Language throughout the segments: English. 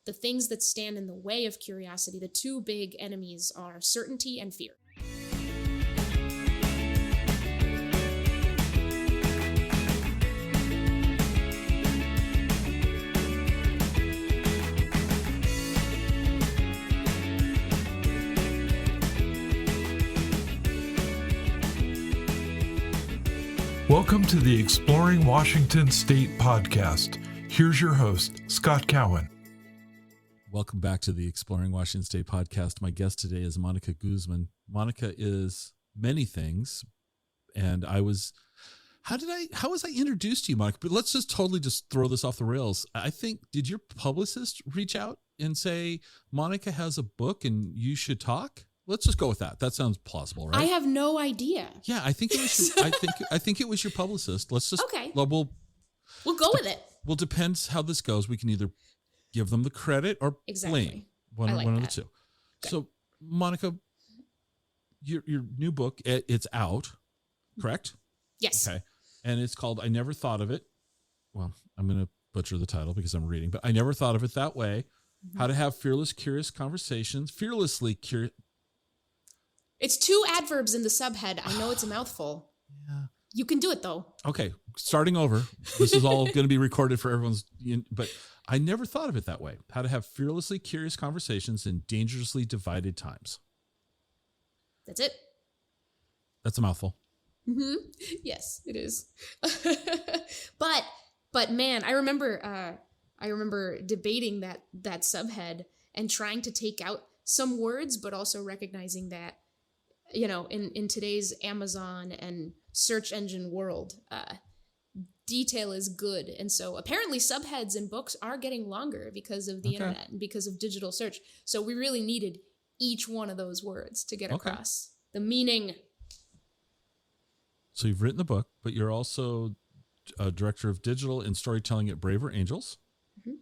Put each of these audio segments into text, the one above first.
the things that stand in the way of curiosity, the two big enemies are certainty and fear. Welcome to the Exploring Washington State podcast. Here's your host, Scott Cowan. Welcome back to the Exploring Washington State podcast. My guest today is Mónica Guzmán. Mónica is many things, and how was I introduced to you, Mónica? But let's just totally throw this off the rails. I think, did your publicist reach out and say, Mónica has a book and you should talk? Let's just go with that. That sounds plausible, right? I have no idea. Yeah, I think it was. I think it was your publicist. Let's just okay. We'll go with it. Well, depends how this goes. We can either give them the credit or blame one of the two. Good. So, Mónica, your new book, it's out, correct? Yes. Okay, and it's called "I Never Thought of It." Well, I'm going to butcher the title because I'm reading, but I never thought of it that way. Mm-hmm. How to have fearlessly curious conversations. It's two adverbs in the subhead. I know it's a mouthful. Yeah. You can do it, though. Okay, starting over. This is all going to be recorded for everyone's... But I never thought of it that way. How to have fearlessly curious conversations in dangerously divided times. That's it. That's a mouthful. Mm-hmm. Yes, it is. But man, I remember debating that subhead and trying to take out some words, but also recognizing that, in today's Amazon and search engine world, detail is good. And so apparently subheads in books are getting longer because of the internet and because of digital search. So we really needed each one of those words to get across the meaning. So you've written the book, but you're also a director of digital and storytelling at Braver Angels. Mm-hmm.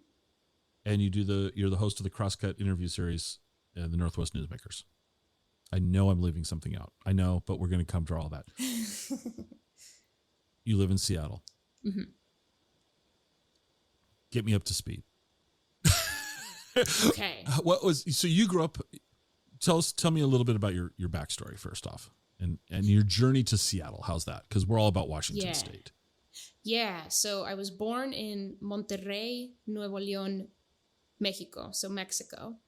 And you're the host of the Crosscut interview series and the Northwest Newsmakers. I know I'm leaving something out. I know, but we're going to come to all that. You live in Seattle. Mm-hmm. Get me up to speed. Okay. So you grew up, tell me a little bit about your backstory first off and your journey to Seattle. How's that? Because we're all about Washington State. Yeah. So I was born in Monterrey, Nuevo León, Mexico. So Mexico.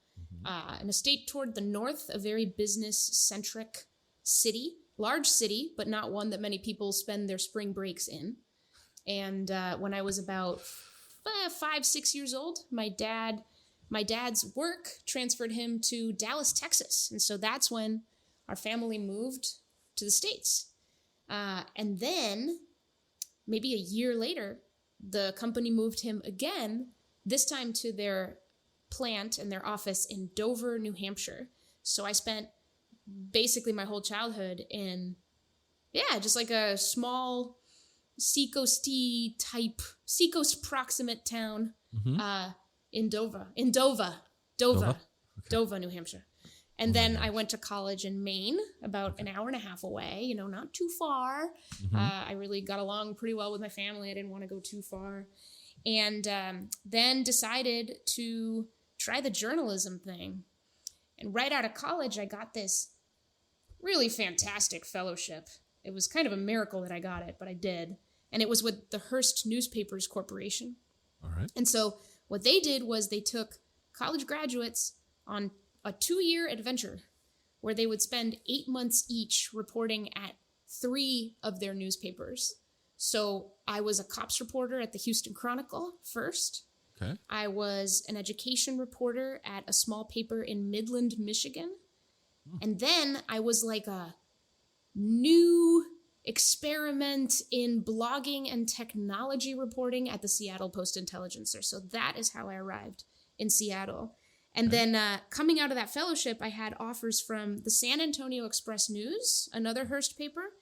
In a state toward the north, a very business-centric city, large city, but not one that many people spend their spring breaks in. And when I was about 5-6 years old, my dad's work transferred him to Dallas, Texas. And so that's when our family moved to the States. And then maybe a year later, the company moved him again, this time to their plant and their office in Dover, New Hampshire. So I spent basically my whole childhood in, just like a small Seacoast proximate town in Dover, New Hampshire. And then I went to college in Maine, about an hour and a half away, not too far. Mm-hmm. I really got along pretty well with my family. I didn't want to go too far. And then decided to try the journalism thing. And right out of college, I got this really fantastic fellowship. It was kind of a miracle that I got it, but I did. And it was with the Hearst Newspapers Corporation. All right. And so what they did was they took college graduates on a 2-year adventure where they would spend 8 months each reporting at 3 of their newspapers. So I was a cops reporter at the Houston Chronicle first. Okay. I was an education reporter at a small paper in Midland, Michigan. And then I was like a new experiment in blogging and technology reporting at the Seattle Post-Intelligencer. So that is how I arrived in Seattle. And then coming out of that fellowship, I had offers from the San Antonio Express-News, another Hearst paper,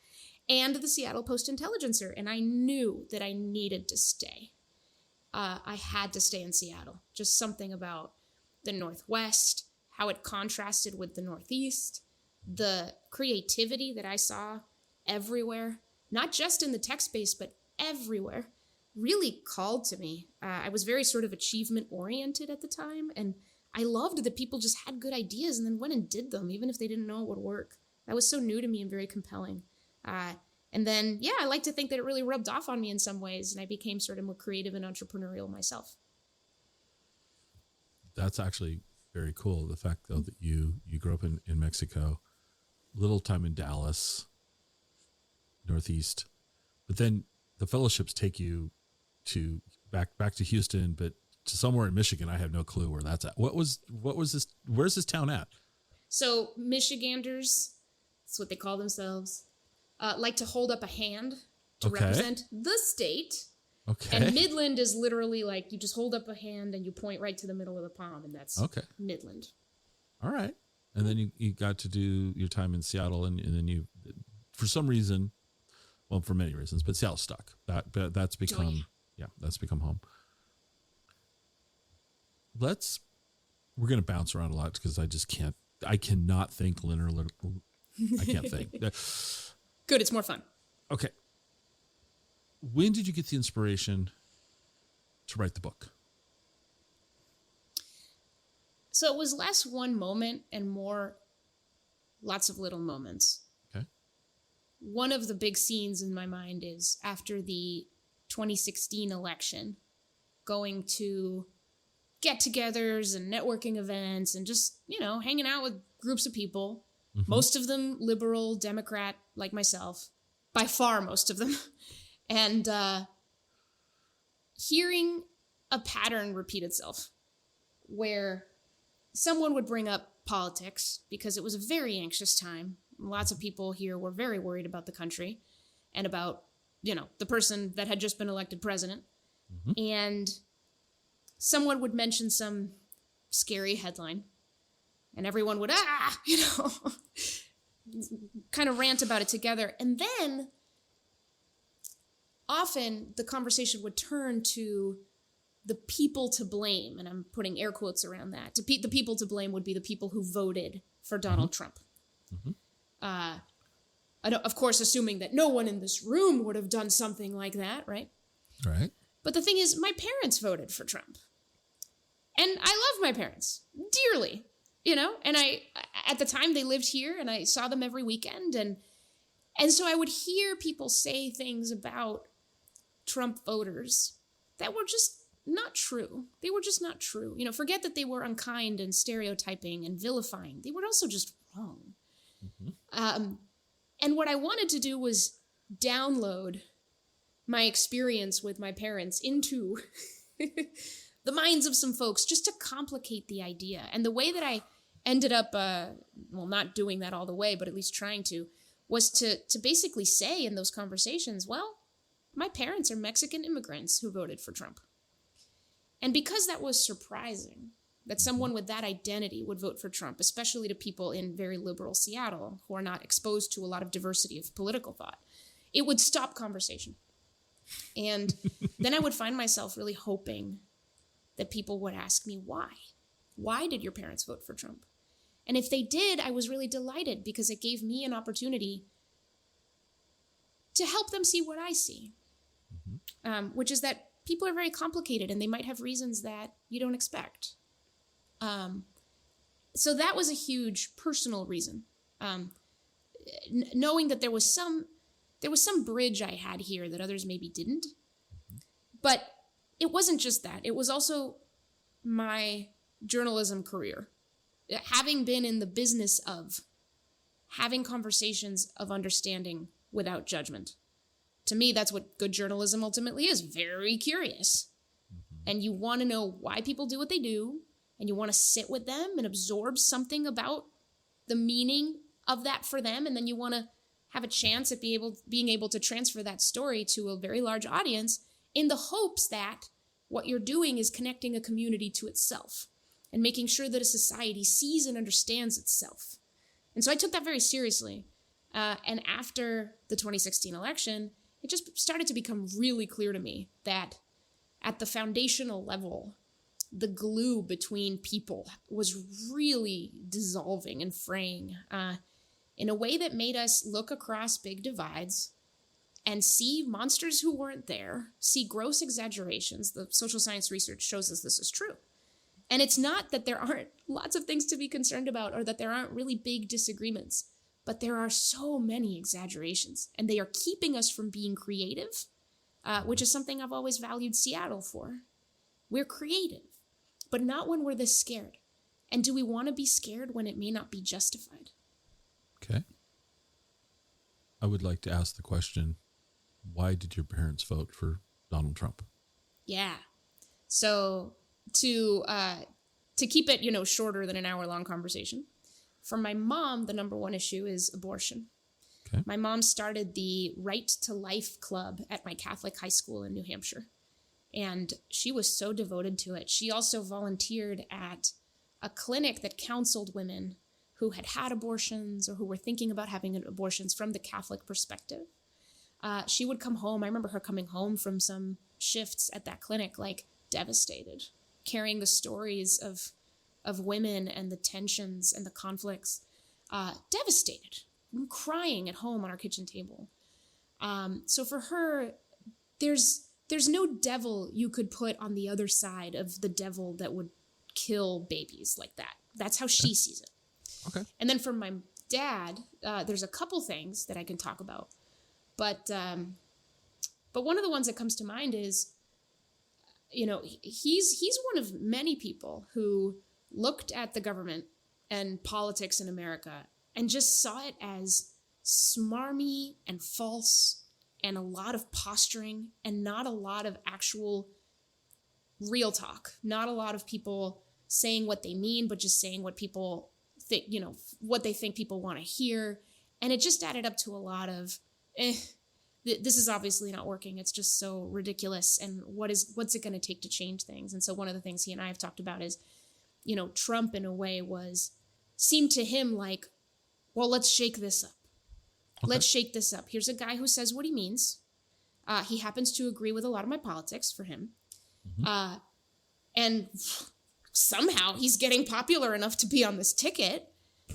and the Seattle Post-Intelligencer. And I knew that I needed to stay. I had to stay in Seattle. Just something about the Northwest, how it contrasted with the Northeast, the creativity that I saw everywhere, not just in the tech space, but everywhere. really called to me. I was very sort of achievement oriented at the time, and I loved that people just had good ideas and then went and did them, even if they didn't know it would work. That was so new to me and very compelling. And then, I like to think that it really rubbed off on me in some ways, and I became sort of more creative and entrepreneurial myself. That's actually very cool. The fact, though, that you grew up in Mexico, little time in Dallas, Northeast, but then the fellowships take you to back to Houston, but to somewhere in Michigan. I have no clue where that's at. What was this? Where's this town at? So Michiganders, that's what they call themselves, like to hold up a hand to represent the state. Okay. And Midland is literally like you just hold up a hand and you point right to the middle of the palm, and that's Midland. All right. And then you got to do your time in Seattle, and then you, for some reason, well, for many reasons, but Seattle stuck. That's become that's become home. We're going to bounce around a lot because I cannot think linearly. I can't think. Good. It's more fun. Okay. When did you get the inspiration to write the book? So it was less one moment and more lots of little moments. Okay. One of the big scenes in my mind is after the 2016 election, going to get-togethers and networking events and just, hanging out with groups of people, most of them liberal, Democrat, like myself, by far most of them, and hearing a pattern repeat itself where someone would bring up politics because it was a very anxious time. Lots of people here were very worried about the country and about, the person that had just been elected president. And someone would mention some scary headline and everyone would, kind of rant about it together. And then often the conversation would turn to the people to blame, and I'm putting air quotes around that. The people to blame would be the people who voted for Donald Trump. Of course, assuming that no one in this room would have done something like that, right? Right. But the thing is, my parents voted for Trump. And I love my parents dearly, and at the time they lived here and I saw them every weekend. And so I would hear people say things about Trump voters that were just not true. They were just not true. Forget that they were unkind and stereotyping and vilifying. They were also just wrong. And what I wanted to do was download my experience with my parents into the minds of some folks just to complicate the idea. And the way that I ended up, not doing that all the way, but at least trying to, was to basically say in those conversations, well, my parents are Mexican immigrants who voted for Trump. And because that was surprising, that someone with that identity would vote for Trump, especially to people in very liberal Seattle who are not exposed to a lot of diversity of political thought, it would stop conversation. And then I would find myself really hoping that people would ask me, why? Why did your parents vote for Trump? And if they did, I was really delighted because it gave me an opportunity to help them see what I see, which is that people are very complicated and they might have reasons that you don't expect. So that was a huge personal reason. Knowing that there was some bridge I had here that others maybe didn't. But it wasn't just that. It was also my journalism career. Having been in the business of having conversations of understanding without judgment. To me, that's what good journalism ultimately is. Very curious. And you want to know why people do what they do. And you want to sit with them and absorb something about the meaning of that for them. And then you want to have a chance at being able to transfer that story to a very large audience in the hopes that what you're doing is connecting a community to itself and making sure that a society sees and understands itself. And so I took that very seriously. And after the 2016 election, it just started to become really clear to me that at the foundational level, the glue between people was really dissolving and fraying in a way that made us look across big divides and see monsters who weren't there, see gross exaggerations. The social science research shows us this is true. And it's not that there aren't lots of things to be concerned about or that there aren't really big disagreements, but there are so many exaggerations, and they are keeping us from being creative, which is something I've always valued Seattle for. We're creative, but not when we're this scared. And do we want to be scared when it may not be justified? Okay. I would like to ask the question, why did your parents vote for Donald Trump? Yeah. So to keep it, shorter than an hour-long conversation, for my mom, the number one issue is abortion. Okay. My mom started the Right to Life Club at my Catholic high school in New Hampshire, and she was so devoted to it. She also volunteered at a clinic that counseled women who had had abortions or who were thinking about having abortions from the Catholic perspective. She would come home. I remember her coming home from some shifts at that clinic, like devastated, carrying the stories of women and the tensions and the conflicts, devastated, crying at home on our kitchen table. So for her, there's no devil you could put on the other side of the devil that would kill babies like that. That's how she sees it. Okay. And then for my dad, there's a couple things that I can talk about. But one of the ones that comes to mind is, he's one of many people who looked at the government and politics in America and just saw it as smarmy and false and a lot of posturing and not a lot of actual real talk. Not a lot of people saying what they mean, but just saying what people think, what they think people want to hear. And it just added up to a lot of, this is obviously not working. It's just so ridiculous. And what's it going to take to change things? And so one of the things he and I have talked about is, Trump in a way seemed to him like, well, let's shake this up. Okay. Let's shake this up. Here's a guy who says what he means. He happens to agree with a lot of my politics for him. Mm-hmm. And somehow he's getting popular enough to be on this ticket.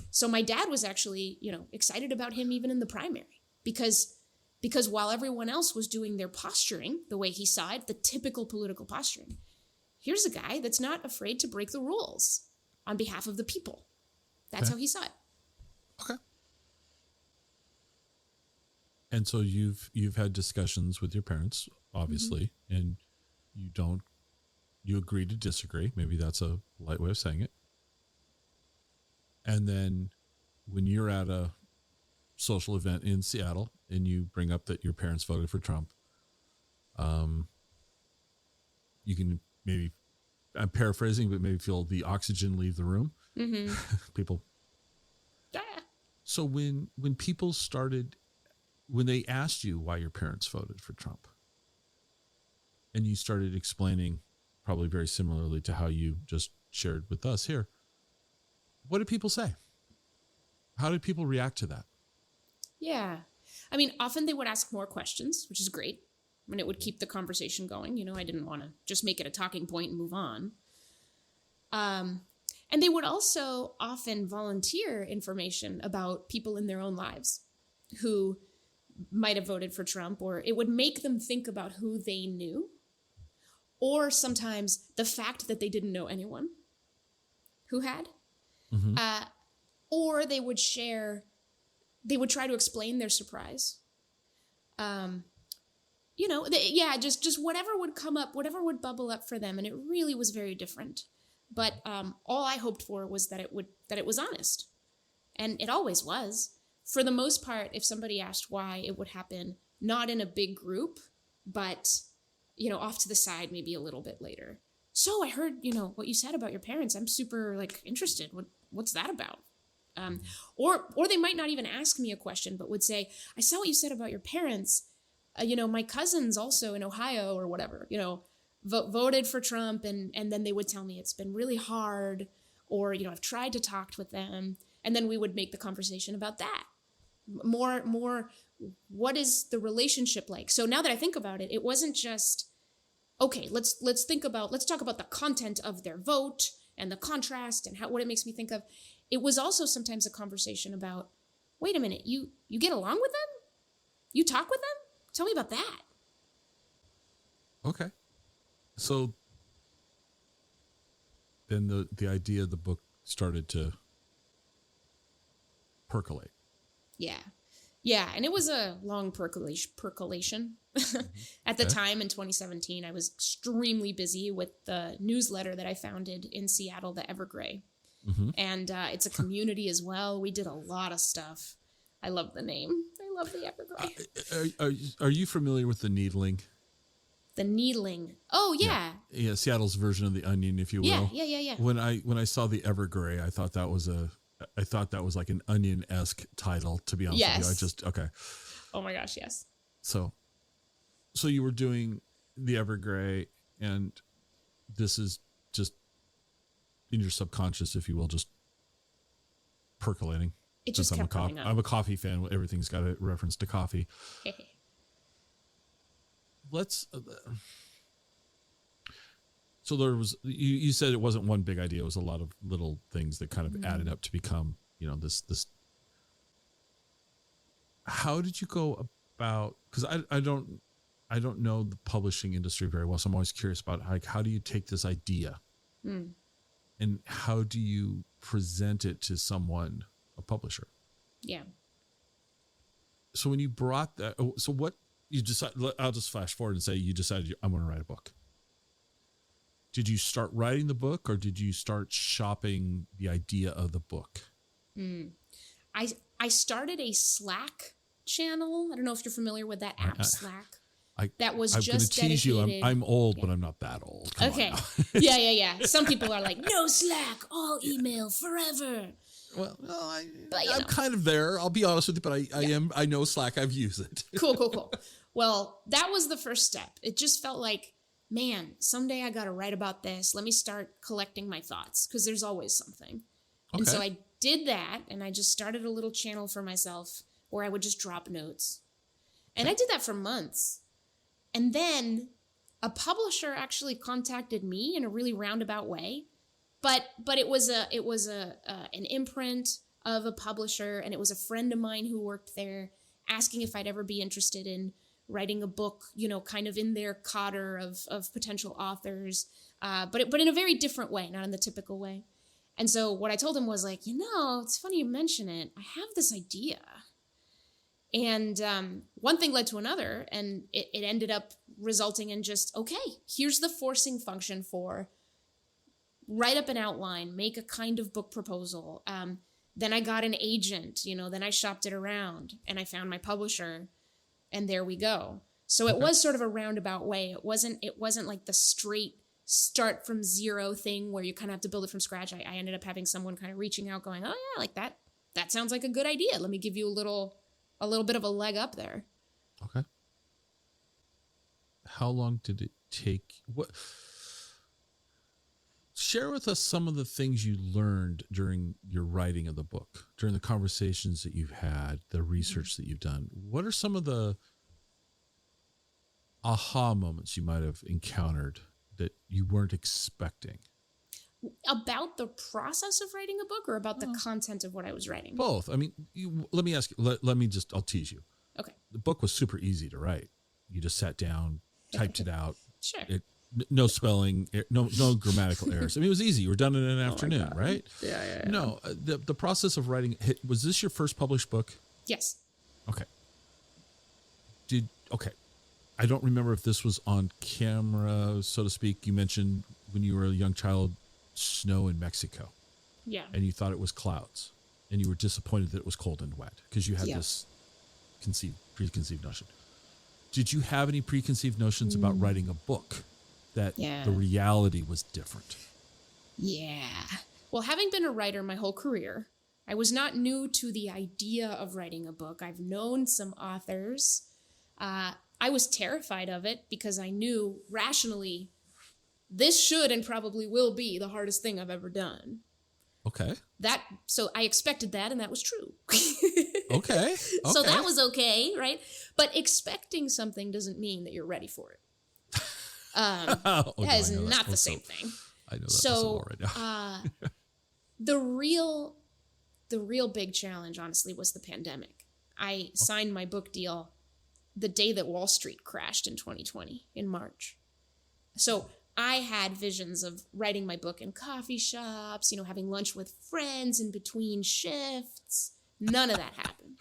So my dad was actually, excited about him even in the primary because while everyone else was doing their posturing the way he saw it, the typical political posturing, here's a guy that's not afraid to break the rules on behalf of the people. That's how he saw it. Okay. And so you've had discussions with your parents, obviously, mm-hmm. and you agree to disagree. Maybe that's a light way of saying it. And then when you're at a social event in Seattle and you bring up that your parents voted for Trump, you can maybe, I'm paraphrasing, but maybe feel the oxygen leave the room. Mm-hmm. People. So when people started, when they asked you why your parents voted for Trump, and you started explaining probably very similarly to how you just shared with us here, what did people say? How did people react to that? Yeah. I mean, often they would ask more questions, which is great. I mean, it would keep the conversation going. I didn't want to just make it a talking point and move on. And they would also often volunteer information about people in their own lives who might have voted for Trump, or it would make them think about who they knew, or sometimes the fact that they didn't know anyone who had. Mm-hmm. Or they would try to explain their surprise. Just whatever would come up, whatever would bubble up for them. And it really was very different. But all I hoped for was that it was honest. And it always was. For the most part, if somebody asked why, it would happen not in a big group, but, off to the side, maybe a little bit later. So I heard, what you said about your parents. I'm super interested. What's that about? Or they might not even ask me a question, but would say, I saw what you said about your parents. My cousins also in Ohio or whatever, voted for Trump. And then they would tell me it's been really hard, or, I've tried to talk with them. And then we would make the conversation about that. More, what is the relationship like? So now that I think about it, it wasn't just, okay, let's talk about the content of their vote and the contrast and what it makes me think of. It was also sometimes a conversation about, wait a minute, you get along with them? You talk with them? tell me about that. Okay. So then the idea of the book started to percolate. Yeah. Yeah. And it was a long percolation. At the time in 2017, I was extremely busy with the newsletter that I founded in Seattle, the Evergrey. And it's a community as well. We did a lot of stuff. I love the name. I love the Evergrey. Are you familiar with the needling? The needling. Oh, yeah. Yeah, Seattle's version of the Onion, if you will. Yeah. When I saw the Evergrey, I thought that was like an Onion-esque title, to be honest with you. Okay. Oh my gosh, yes. So you were doing the Evergrey, and this is just in your subconscious, if you will, just percolating. It just kept coming up. I'm a coffee fan. Everything's got a reference to coffee. So there was, you said it wasn't one big idea. It was a lot of little things that kind of added up to become, this. How did you go about, because I don't know the publishing industry very well. So I'm always curious about how do you take this idea and how do you present it to someone, a publisher? Yeah. So when you brought that, so what you decided, I'll just flash forward and say you decided I'm going to write a book. Did you start writing the book or did you start shopping the idea of the book? I started a Slack channel. I don't know if you're familiar with that app, Slack. That was I'm just going to tease dedicated. you. I'm old, but I'm not that old. Come okay. on Yeah. Some people are like, no Slack, all email forever. Well, I'm kind of there. I'll be honest with you, but I know Slack. I've used it. Cool. Well, that was the first step. It just felt like, man, someday I got to write about this. Let me start collecting my thoughts because there's always something. Okay. And so I did that, and I just started a little channel for myself where I would just drop notes. And I did that for months. And then a publisher actually contacted me in a really roundabout way. But it was an imprint of a publisher, and it was a friend of mine who worked there asking if I'd ever be interested in writing a book, kind of in their cadre of potential authors, but in a very different way, not in the typical way. And so what I told him was like, it's funny you mention it. I have this idea. And one thing led to another, and it ended up resulting in just, okay, here's the forcing function for write up an outline, make a kind of book proposal. Then I got an agent, then I shopped it around and I found my publisher, and there we go. So it was sort of a roundabout way. It wasn't like the straight start from zero thing where you kind of have to build it from scratch. I ended up having someone kind of reaching out going, oh yeah, like that sounds like a good idea. Let me give you a little bit of a leg up there. Okay. How long did it take? Share with us some of the things you learned during your writing of the book, during the conversations that you've had, the research that you've done. What are some of the aha moments you might have encountered that you weren't expecting? About the process of writing a book or about the content of what I was writing? Both. I mean, let me ask you, I'll tease you. Okay. The book was super easy to write. You just sat down, typed it out. Sure. No spelling, no grammatical errors. I mean, it was easy. You were done in an afternoon, right? Yeah. No, the process of writing, was this your first published book? Yes. Okay. I don't remember if this was on camera, so to speak. You mentioned when you were a young child, snow in Mexico. Yeah. And you thought it was clouds, and you were disappointed that it was cold and wet because you had this preconceived notion. Did you have any preconceived notions about writing a book? That the reality was different? Yeah. Well, having been a writer my whole career, I was not new to the idea of writing a book. I've known some authors. I was terrified of it because I knew rationally this should and probably will be the hardest thing I've ever done. Okay. So I expected that, and that was true. Okay. So that was okay, right? But expecting something doesn't mean that you're ready for it. That is not the same thing. I know that so right now. the real big challenge, honestly, was the pandemic. I signed my book deal the day that Wall Street crashed in 2020 in March. So I had visions of writing my book in coffee shops, having lunch with friends in between shifts. None of that happened.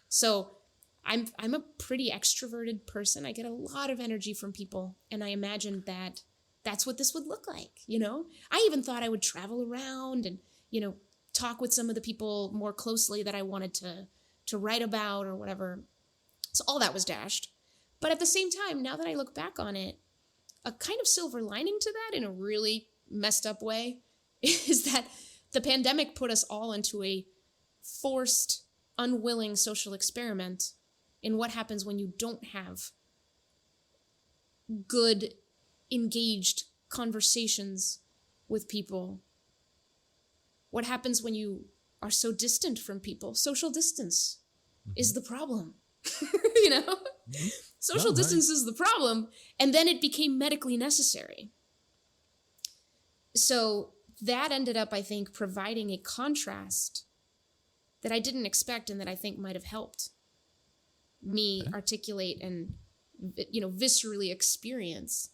So I'm a pretty extroverted person. I get a lot of energy from people, and I imagined that that's what this would look like, I even thought I would travel around and, talk with some of the people more closely that I wanted to write about or whatever. So all that was dashed. But at the same time, now that I look back on it, a kind of silver lining to that in a really messed up way is that the pandemic put us all into a forced, unwilling social experiment in what happens when you don't have good, engaged conversations with people. What happens when you are so distant from people? Social distance is the problem. Social distance is the problem. And then it became medically necessary. So that ended up, I think, providing a contrast that I didn't expect and that I think might have helped me articulate and, viscerally experience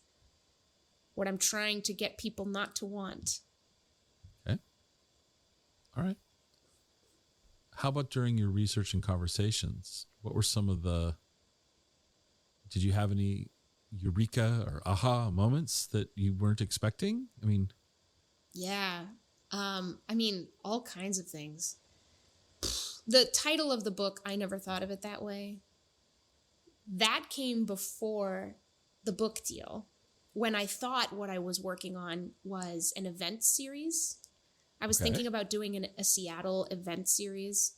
what I'm trying to get people not to want. Okay. All right. How about during your research and conversations? What were some of did you have any Eureka or aha moments that you weren't expecting? Yeah. All kinds of things. The title of the book, I Never Thought of It That Way, that came before the book deal, when I thought what I was working on was an event series. I was thinking about doing a Seattle event series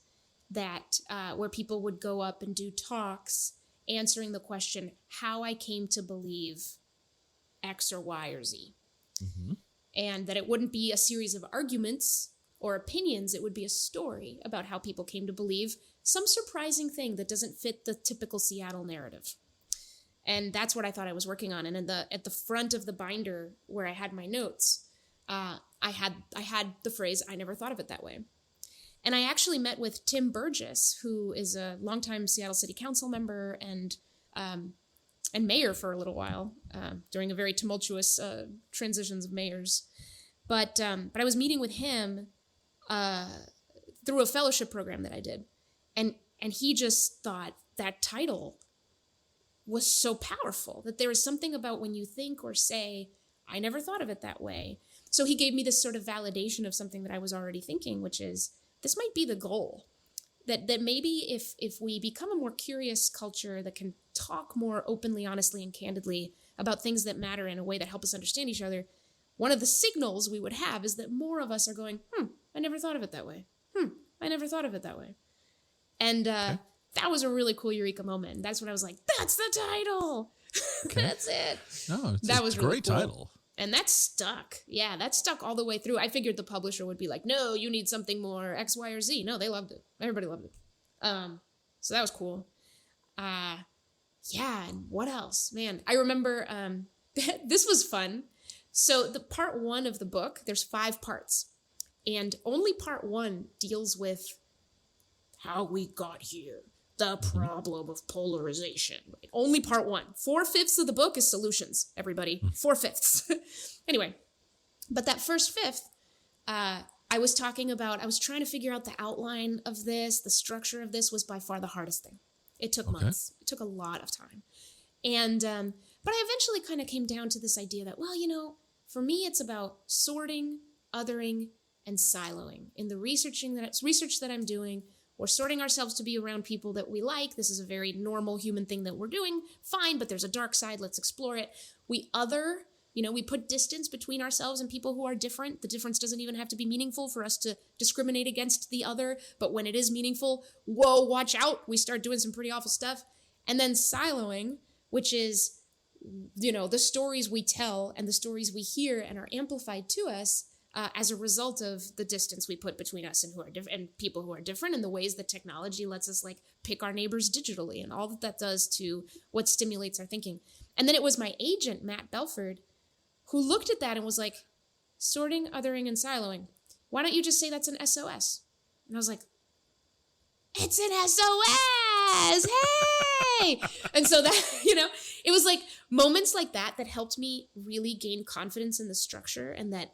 that where people would go up and do talks answering the question, how I came to believe X or Y or Z. Mm-hmm. And that it wouldn't be a series of arguments or opinions, it would be a story about how people came to believe some surprising thing that doesn't fit the typical Seattle narrative. And that's what I thought I was working on. And at the front of the binder where I had my notes, I had the phrase, I never thought of it that way. And I actually met with Tim Burgess, who is a longtime Seattle City Council member and mayor for a little while during a very tumultuous transitions of mayors. But I was meeting with him through a fellowship program that I did. And he just thought that title was so powerful, that there is something about when you think or say, I never thought of it that way. So he gave me this sort of validation of something that I was already thinking, which is, this might be the goal. That maybe if we become a more curious culture that can talk more openly, honestly, and candidly about things that matter in a way that help us understand each other, one of the signals we would have is that more of us are going, I never thought of it that way. I never thought of it that way. And that was a really cool Eureka moment. That's when I was like, that's the title. Okay. That's it. No, that was a really great cool. title. And that stuck. Yeah, that stuck all the way through. I figured the publisher would be like, no, you need something more X, Y, or Z. No, they loved it. Everybody loved it. So that was cool. Yeah, and what else? Man, I remember this was fun. So the part 1 of the book, there's 5 parts. And only part 1 deals with how we got here. The problem of polarization. Right? Only part 1. 4/5 of the book is solutions, everybody. 4/5. Anyway, but that first 5th, I was trying to figure out the outline of this. The structure of this was by far the hardest thing. It took months. It took a lot of time. And, but I eventually kind of came down to this idea that, well, for me, it's about sorting, othering, and siloing. In the research that I'm doing, we're sorting ourselves to be around people that we like. This is a very normal human thing that we're doing. Fine, but there's a dark side. Let's explore it. We other, we put distance between ourselves and people who are different. The difference doesn't even have to be meaningful for us to discriminate against the other. But when it is meaningful, whoa, watch out. We start doing some pretty awful stuff. And then siloing, which is, the stories we tell and the stories we hear and are amplified to us as a result of the distance we put between us and and people who are different, and the ways that technology lets us pick our neighbors digitally and all that does to what stimulates our thinking. And then it was my agent, Matt Belford, who looked at that and was like, sorting, othering, and siloing. Why don't you just say that's an SOS? And I was like, it's an yes, hey. And so that, it was like moments like that helped me really gain confidence in the structure, and that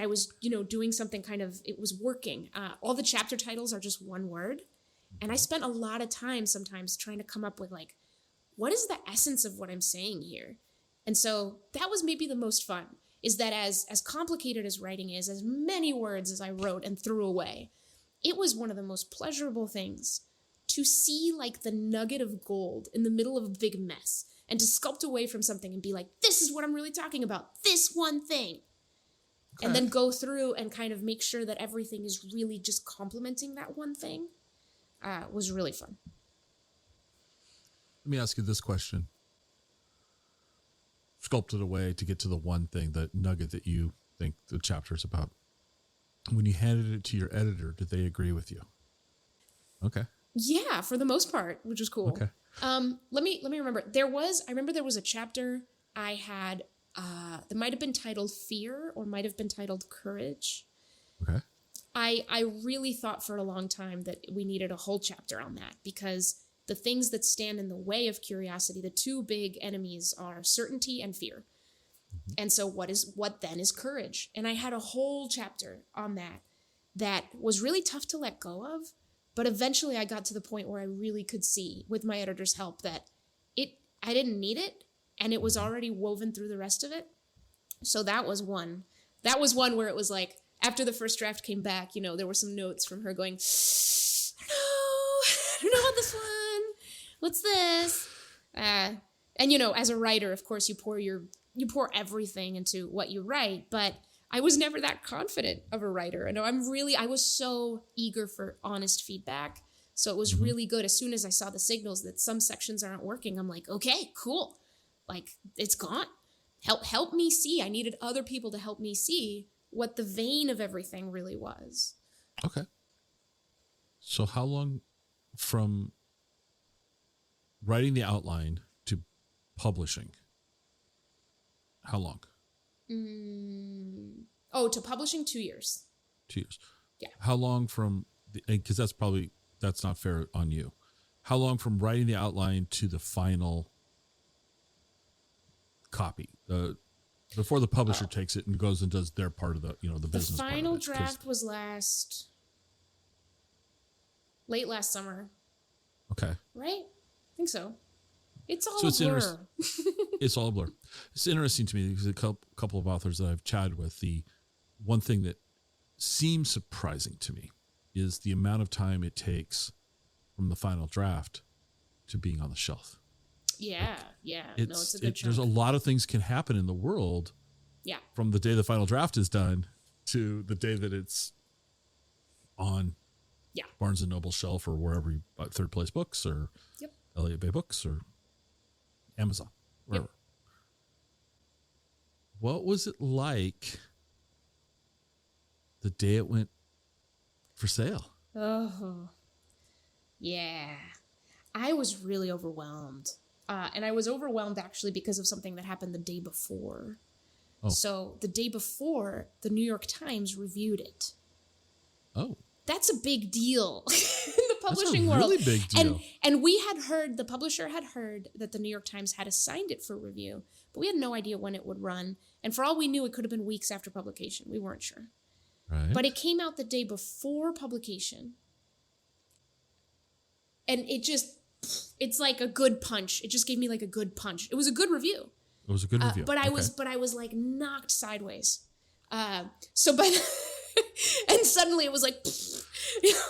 I was, doing something kind of, it was working. All the chapter titles are just one word. And I spent a lot of time sometimes trying to come up with like, what is the essence of what I'm saying here? And so that was maybe the most fun, is that as complicated as writing is, as many words as I wrote and threw away, it was one of the most pleasurable things to see like the nugget of gold in the middle of a big mess, and to sculpt away from something and be like, this is what I'm really talking about, this one thing. Okay. And then go through and kind of make sure that everything is really just complementing that one thing was really fun. Let me ask you this question. Sculpted away to get to the one thing, the nugget that you think the chapter is about. When you handed it to your editor, did they agree with you? Okay. Yeah, for the most part, which is cool. Okay. Let me remember. I remember there was a chapter I had that might have been titled Fear or might have been titled Courage. Okay. I really thought for a long time that we needed a whole chapter on that, because the things that stand in the way of curiosity, the two big enemies are certainty and fear. Mm-hmm. And so what then is courage? And I had a whole chapter on that was really tough to let go of. But eventually I got to the point where I really could see, with my editor's help, that I didn't need it, and it was already woven through the rest of it. So that was one. That was one where it was like, after the first draft came back, there were some notes from her going, I don't know about this one. What's this? And as a writer, of course, you pour everything into what you write, but I was never that confident of a writer. And I was so eager for honest feedback. So it was really good. As soon as I saw the signals that some sections aren't working, I'm like, okay, cool. Like, it's gone. Help me see. I needed other people to help me see what the vein of everything really was. Okay. So how long from writing the outline to publishing? How long? To publishing 2 years. 2 years. Yeah. How long from, because that's not fair on you. How long from writing the outline to the final copy? Before the publisher takes it and goes and does their part of the business. The final draft was late last summer. Okay. Right? I think so. It's all so it's a blur. It's all a blur. It's interesting to me because a couple of authors that I've chatted with, the one thing that seems surprising to me is the amount of time it takes from the final draft to being on the shelf. Yeah, yeah. It's a good chunk. There's a lot of things can happen in the world. Yeah. From the day the final draft is done to the day that it's on Barnes & Noble shelf or wherever you buy Third Place Books or Elliott Bay Books or Amazon, wherever. Yep. What was it like the day it went for sale? Oh, yeah. I was really overwhelmed. And I was overwhelmed actually because of something that happened the day before. Oh. So the day before, the New York Times reviewed it. Oh. That's a big deal in the publishing world. That's a really big deal. And we had heard, the publisher had heard that the New York Times had assigned it for review, but we had no idea when it would run. And for all we knew, it could have been weeks after publication. We weren't sure. Right. But it came out the day before publication. And it's like a good punch. It just gave me like a good punch. It was a good review. It was a good review. But I was like knocked sideways. And suddenly it was like,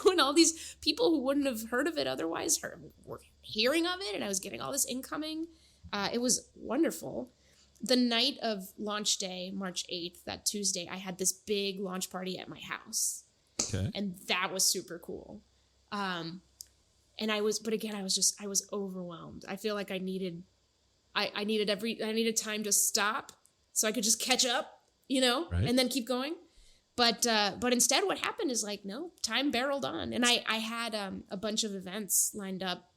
and all these people who wouldn't have heard of it otherwise were hearing of it, and I was getting all this incoming. It was wonderful. The night of launch day, March 8th, that Tuesday, I had this big launch party at my house. Okay. And that was super cool. And I was overwhelmed. I feel like I needed time to stop so I could just catch up, right. And then keep going. But instead what happened is like, no, time barreled on. And I had a bunch of events lined up,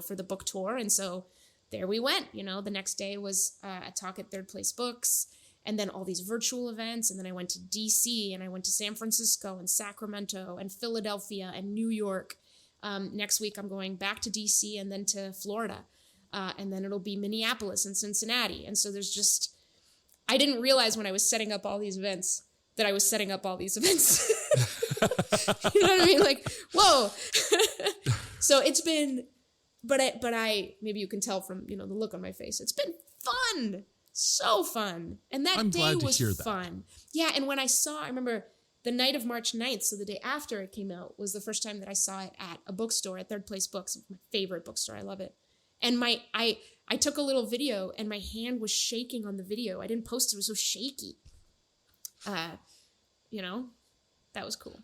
for the book tour. And so there we went, the next day was a talk at Third Place Books, and then all these virtual events. And then I went to DC, and I went to San Francisco and Sacramento and Philadelphia and New York. Next week, I'm going back to DC and then to Florida. And then it'll be Minneapolis and Cincinnati. And so I didn't realize when I was setting up all these events that I was setting up all these events. You know what I mean? Like, whoa. So it's been, but maybe you can tell from, the look on my face. It's been fun. So fun. And that day was fun. Yeah. And when I remember the night of March 9th, so the day after it came out, was the first time that I saw it at a bookstore, at Third Place Books, my favorite bookstore. I love it. And I took a little video and my hand was shaking on the video. I didn't post it. It was so shaky. That was cool.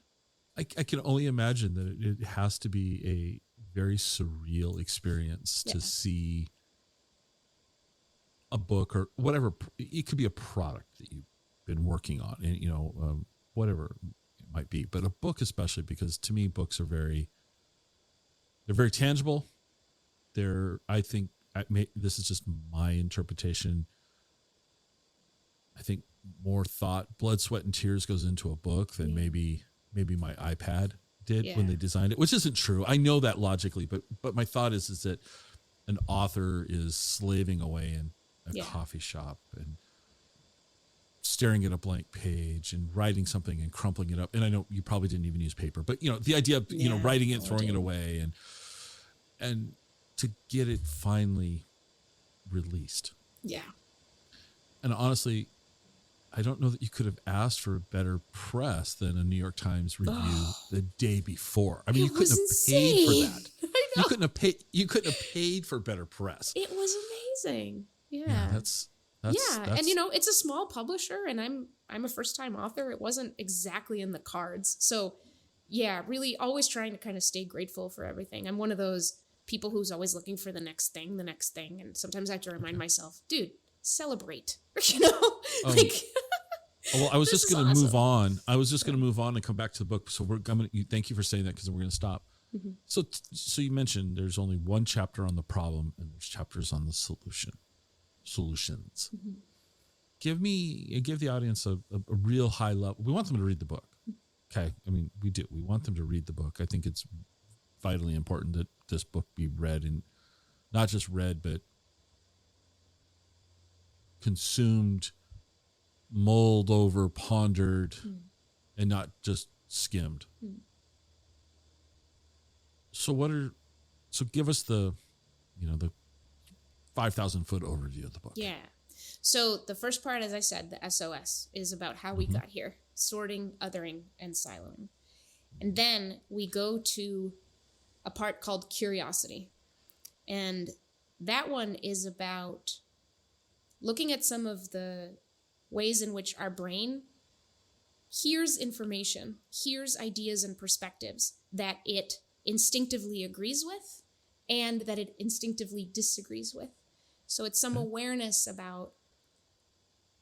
I can only imagine that it has to be a very surreal experience to see a book or whatever. It could be a product that you've been working on and, whatever it might be, but a book especially, because to me, books are they're very tangible. This is just my interpretation. I think more thought, blood, sweat, and tears goes into a book than maybe my iPad did when they designed it, which isn't true. I know that logically, but my thought is that an author is slaving away in a coffee shop and staring at a blank page and writing something and crumpling it up. And I know you probably didn't even use paper, but the idea of, writing it, throwing it away and to get it finally released. Yeah. And honestly, I don't know that you could have asked for a better press than a New York Times review the day before. I mean, you couldn't have paid for that. You couldn't have paid for better press. It was amazing. Yeah. That's and it's a small publisher and I'm a first-time author. It wasn't exactly in the cards. So yeah, really always trying to kind of stay grateful for everything. I'm one of those people who's always looking for the next thing. And sometimes I have to remind myself, dude, celebrate, Well, I was just going to move on. I was just going to move on and come back to the book. So thank you for saying that, because we're going to stop. Mm-hmm. So you mentioned there's only one chapter on the problem and there's chapters on the solutions. Mm-hmm. Give the audience a real high level. We want them to read the book. Okay. I mean, we do. We want them to read the book. I think it's vitally important that this book be read, and not just read, but consumed, mulled over, pondered, and not just skimmed. So give us the 5,000 foot overview of the book. Yeah. So the first part, as I said, the SOS, is about how we got here: sorting, othering, and siloing. And then we go to a part called curiosity. And that one is about looking at some of the ways in which our brain hears information, hears ideas and perspectives that it instinctively agrees with and that it instinctively disagrees with. So it's some awareness about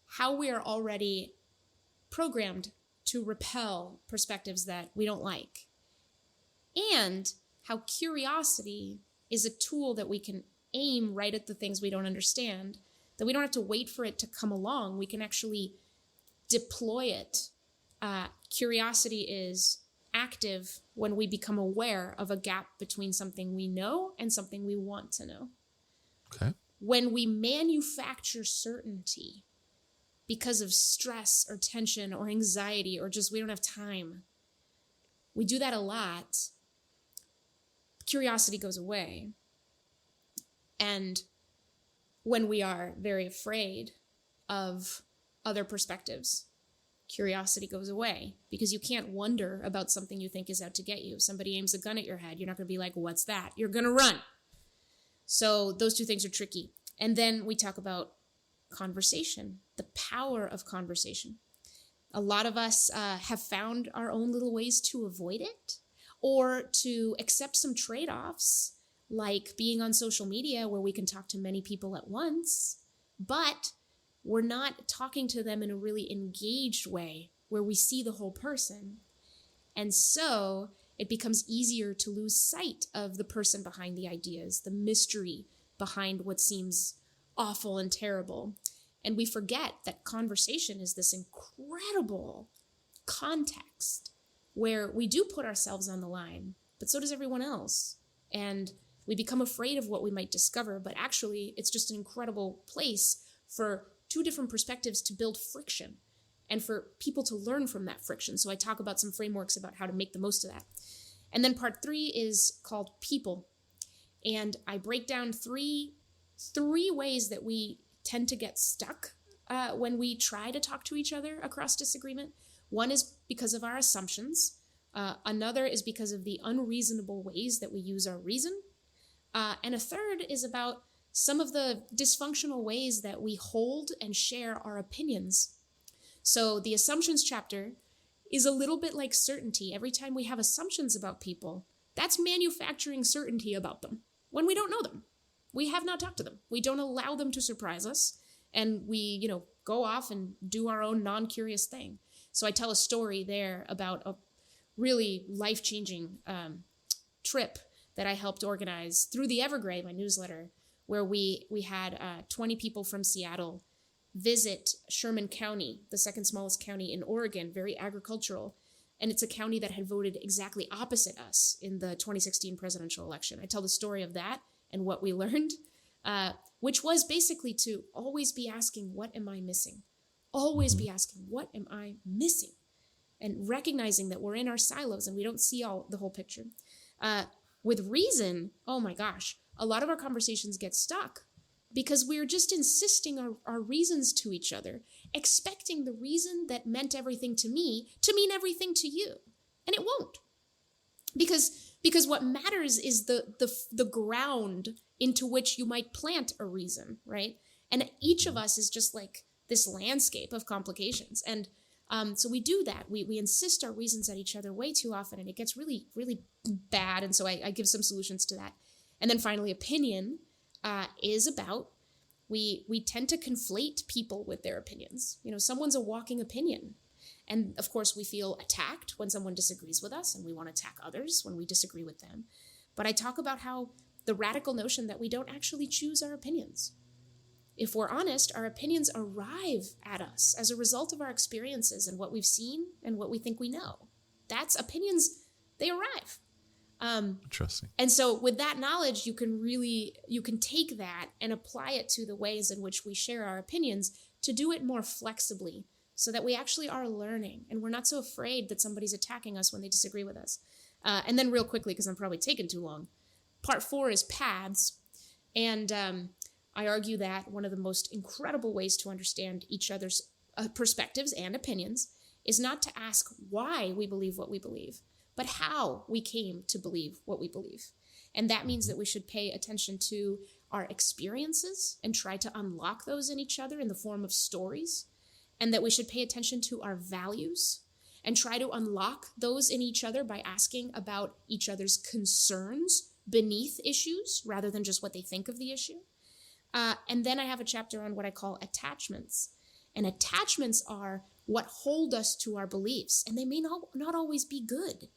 how we are already programmed to repel perspectives that we don't like, and how curiosity is a tool that we can aim right at the things we don't understand, that we don't have to wait for it to come along. We can actually deploy it. Curiosity is active when we become aware of a gap between something we know and something we want to know. Okay. When we manufacture certainty because of stress or tension or anxiety or just we don't have time, we do that a lot. Curiosity goes away. And when we are very afraid of other perspectives, curiosity goes away, because you can't wonder about something you think is out to get you. If somebody aims a gun at your head, you're not going to be like, what's that? You're going to run. So those two things are tricky. And then we talk about conversation, the power of conversation. A lot of us have found our own little ways to avoid it, or to accept some trade-offs, like being on social media where we can talk to many people at once, but we're not talking to them in a really engaged way where we see the whole person. And so it becomes easier to lose sight of the person behind the ideas, the mystery behind what seems awful and terrible. And we forget that conversation is this incredible context where we do put ourselves on the line but so does everyone else. And we become afraid of what we might discover, but actually it's just an incredible place for two different perspectives to build friction and for people to learn from that friction. So I talk about some frameworks about how to make the most of that. And then part 3 is called people. And I break down three ways that we tend to get stuck when we try to talk to each other across disagreement. One is because of our assumptions. Another is because of the unreasonable ways that we use our reason. And a third is about some of the dysfunctional ways that we hold and share our opinions. So the assumptions chapter is a little bit like certainty. Every time we have assumptions about people, that's manufacturing certainty about them when we don't know them. We have not talked to them. We don't allow them to surprise us. And we, go off and do our own non-curious thing. So I tell a story there about a really life-changing trip that I helped organize through the Evergrey, my newsletter, where we had 20 people from Seattle visit Sherman County, the second smallest county in Oregon, very agricultural. And it's a county that had voted exactly opposite us in the 2016 presidential election. I tell the story of that and what we learned, which was basically to always be asking, what am I missing? Always be asking, what am I missing? And recognizing that we're in our silos and we don't see the whole picture. With reason, oh my gosh, a lot of our conversations get stuck because we're just insisting our reasons to each other, expecting the reason that meant everything to me to mean everything to you. And it won't. Because what matters is the ground into which you might plant a reason, right? And each of us is just like this landscape of complications. And so we do that. We insist our reasons at each other way too often, and it gets really, really bad. And so I give some solutions to that. And then finally, opinion is about, we tend to conflate people with their opinions. Someone's a walking opinion. And of course, we feel attacked when someone disagrees with us, and we want to attack others when we disagree with them. But I talk about how the radical notion that we don't actually choose our opinions. If we're honest, our opinions arrive at us as a result of our experiences and what we've seen and what we think we know. That's opinions, they arrive. Interesting. And so with that knowledge, you can take that and apply it to the ways in which we share our opinions to do it more flexibly so that we actually are learning and we're not so afraid that somebody's attacking us when they disagree with us. And then real quickly, because I'm probably taking too long, part 4 is paths. And I argue that one of the most incredible ways to understand each other's perspectives and opinions is not to ask why we believe what we believe, but how we came to believe what we believe. And that means that we should pay attention to our experiences and try to unlock those in each other in the form of stories, and that we should pay attention to our values and try to unlock those in each other by asking about each other's concerns beneath issues rather than just what they think of the issue. And then I have a chapter on what I call attachments. And attachments are what hold us to our beliefs, and they may not always be good.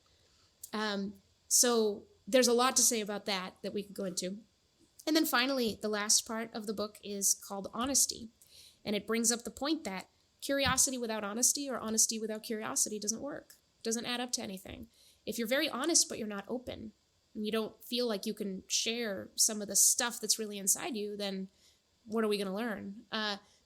So there's a lot to say about that we could go into. And then finally, the last part of the book is called honesty. And it brings up the point that curiosity without honesty or honesty without curiosity doesn't work, doesn't add up to anything. If you're very honest, but you're not open, and you don't feel like you can share some of the stuff that's really inside you, then what are we going to learn?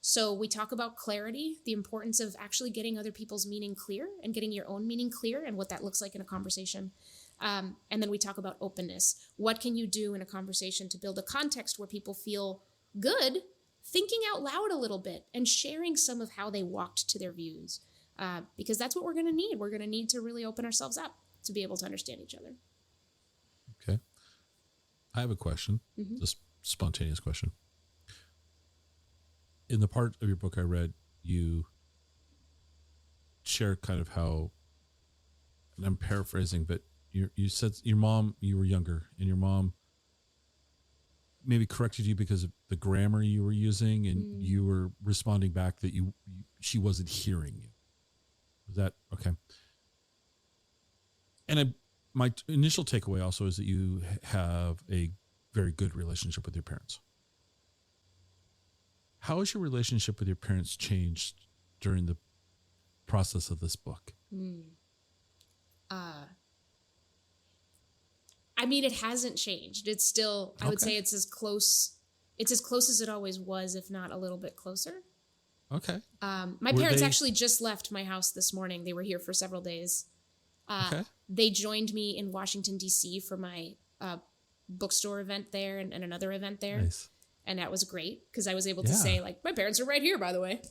So we talk about clarity, the importance of actually getting other people's meaning clear and getting your own meaning clear and what that looks like in a conversation. And then we talk about openness. What can you do in a conversation to build a context where people feel good, thinking out loud a little bit and sharing some of how they walked to their views? Because that's what we're going to need. We're going to need to really open ourselves up to be able to understand each other. Okay. I have a question, just spontaneous question. In the part of your book I read, you share kind of how, and I'm paraphrasing, but you said your mom, you were younger, and your mom maybe corrected you because of the grammar you were using, and you were responding back that she wasn't hearing you. Was that okay? And my initial takeaway also is that you have a very good relationship with your parents. How has your relationship with your parents changed during the process of this book? I mean, it hasn't changed. It's still, I would say it's as close as it always was, if not a little bit closer. Okay. My parents actually just left my house this morning. They were here for several days. They joined me in Washington, D.C. for my bookstore event there and another event there. Nice. And that was great because I was able to say, like, my parents are right here, by the way.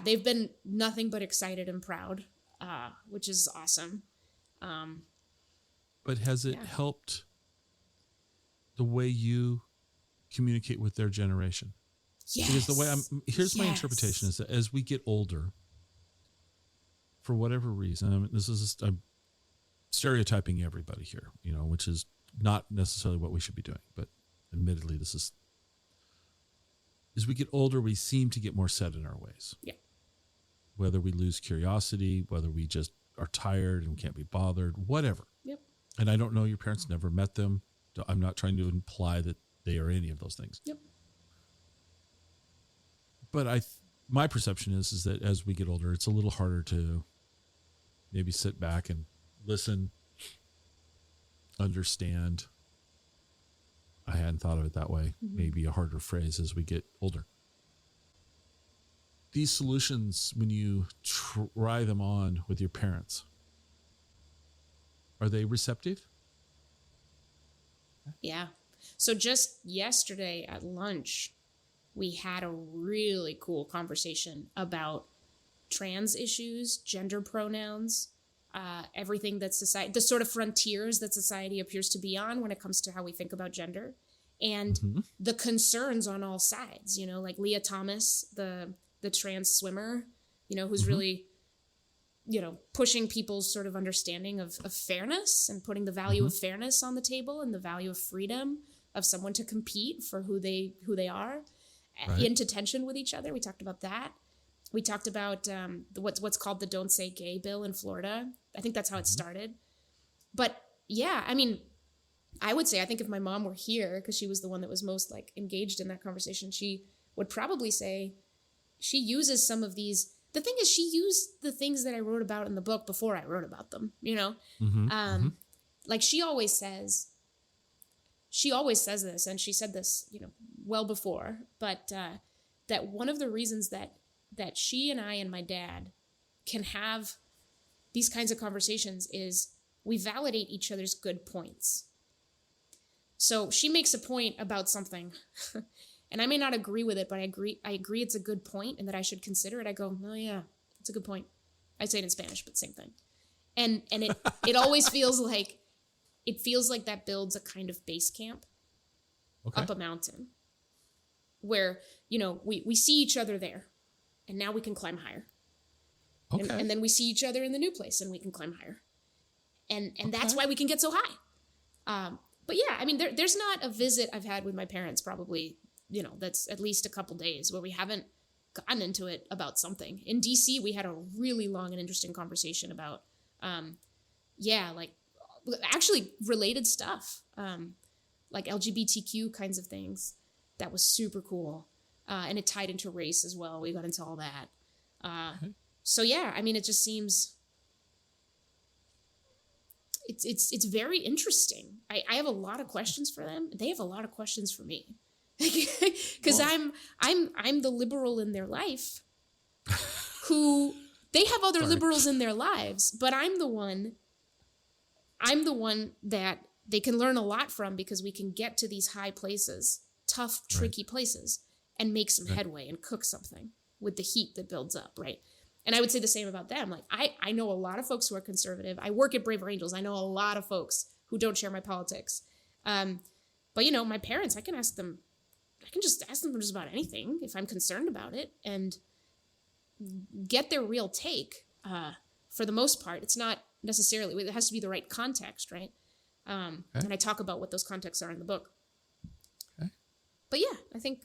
They've been nothing but excited and proud, which is awesome. But has it helped the way you communicate with their generation? Yes. Because the way here's my interpretation is that as we get older, for whatever reason, I mean, I'm stereotyping everybody here, which is not necessarily what we should be doing, but admittedly, as we get older, we seem to get more set in our ways. Yeah. Whether we lose curiosity, whether we just are tired and can't be bothered, whatever. Yep. And I don't know, your parents never met them. I'm not trying to imply that they are any of those things. Yep. But my perception is that as we get older, it's a little harder to maybe sit back and listen, understand. I hadn't thought of it that way. Mm-hmm. Maybe a harder phrase as we get older. These solutions, when you try them on with your parents, are they receptive? Yeah. So just yesterday at lunch, we had a really cool conversation about trans issues, gender pronouns, everything that society, the sort of frontiers that society appears to be on when it comes to how we think about gender, and the concerns on all sides, like Leah Thomas, the trans swimmer, who's really, pushing people's sort of understanding of fairness and putting the value of fairness on the table and the value of freedom of someone to compete for who they are, into tension with each other. We talked about that. We talked about what's called the Don't Say Gay bill in Florida. I think that's how it started. But yeah, I mean, I would say, I think if my mom were here, because she was the one that was most like engaged in that conversation, she would probably say she uses some of these. The thing is, she used the things that I wrote about in the book before I wrote about them, Like she always says this, and she said this, well before, but that one of the reasons that she and I and my dad can have these kinds of conversations is we validate each other's good points. So she makes a point about something and I may not agree with it, but I agree it's a good point and that I should consider it. I go, oh yeah, it's a good point. I say it in Spanish, but same thing. And it always feels like that builds a kind of base camp up a mountain where, we see each other there. And now we can climb higher. Okay. And then we see each other in the new place and we can climb higher. And that's why we can get so high. But yeah, I mean, there's not a visit I've had with my parents probably, that's at least a couple days where we haven't gotten into it about something. In DC, we had a really long and interesting conversation about, actually related stuff, like LGBTQ kinds of things. That was super cool. And it tied into race as well. We got into all that. So yeah, I mean, it just seems it's very interesting. I have a lot of questions for them. They have a lot of questions for me, because I'm the liberal in their life, who they have other liberals in their lives, but I'm the one that they can learn a lot from, because we can get to these high places, tough, tricky places, and make some headway and cook something with the heat that builds up, right? And I would say the same about them. Like, I know a lot of folks who are conservative. I work at Braver Angels. I know a lot of folks who don't share my politics. But, my parents, I can just ask them just about anything if I'm concerned about it and get their real take. For the most part, it's not necessarily, it has to be the right context, right? And I talk about what those contexts are in the book. Okay. But yeah, I think,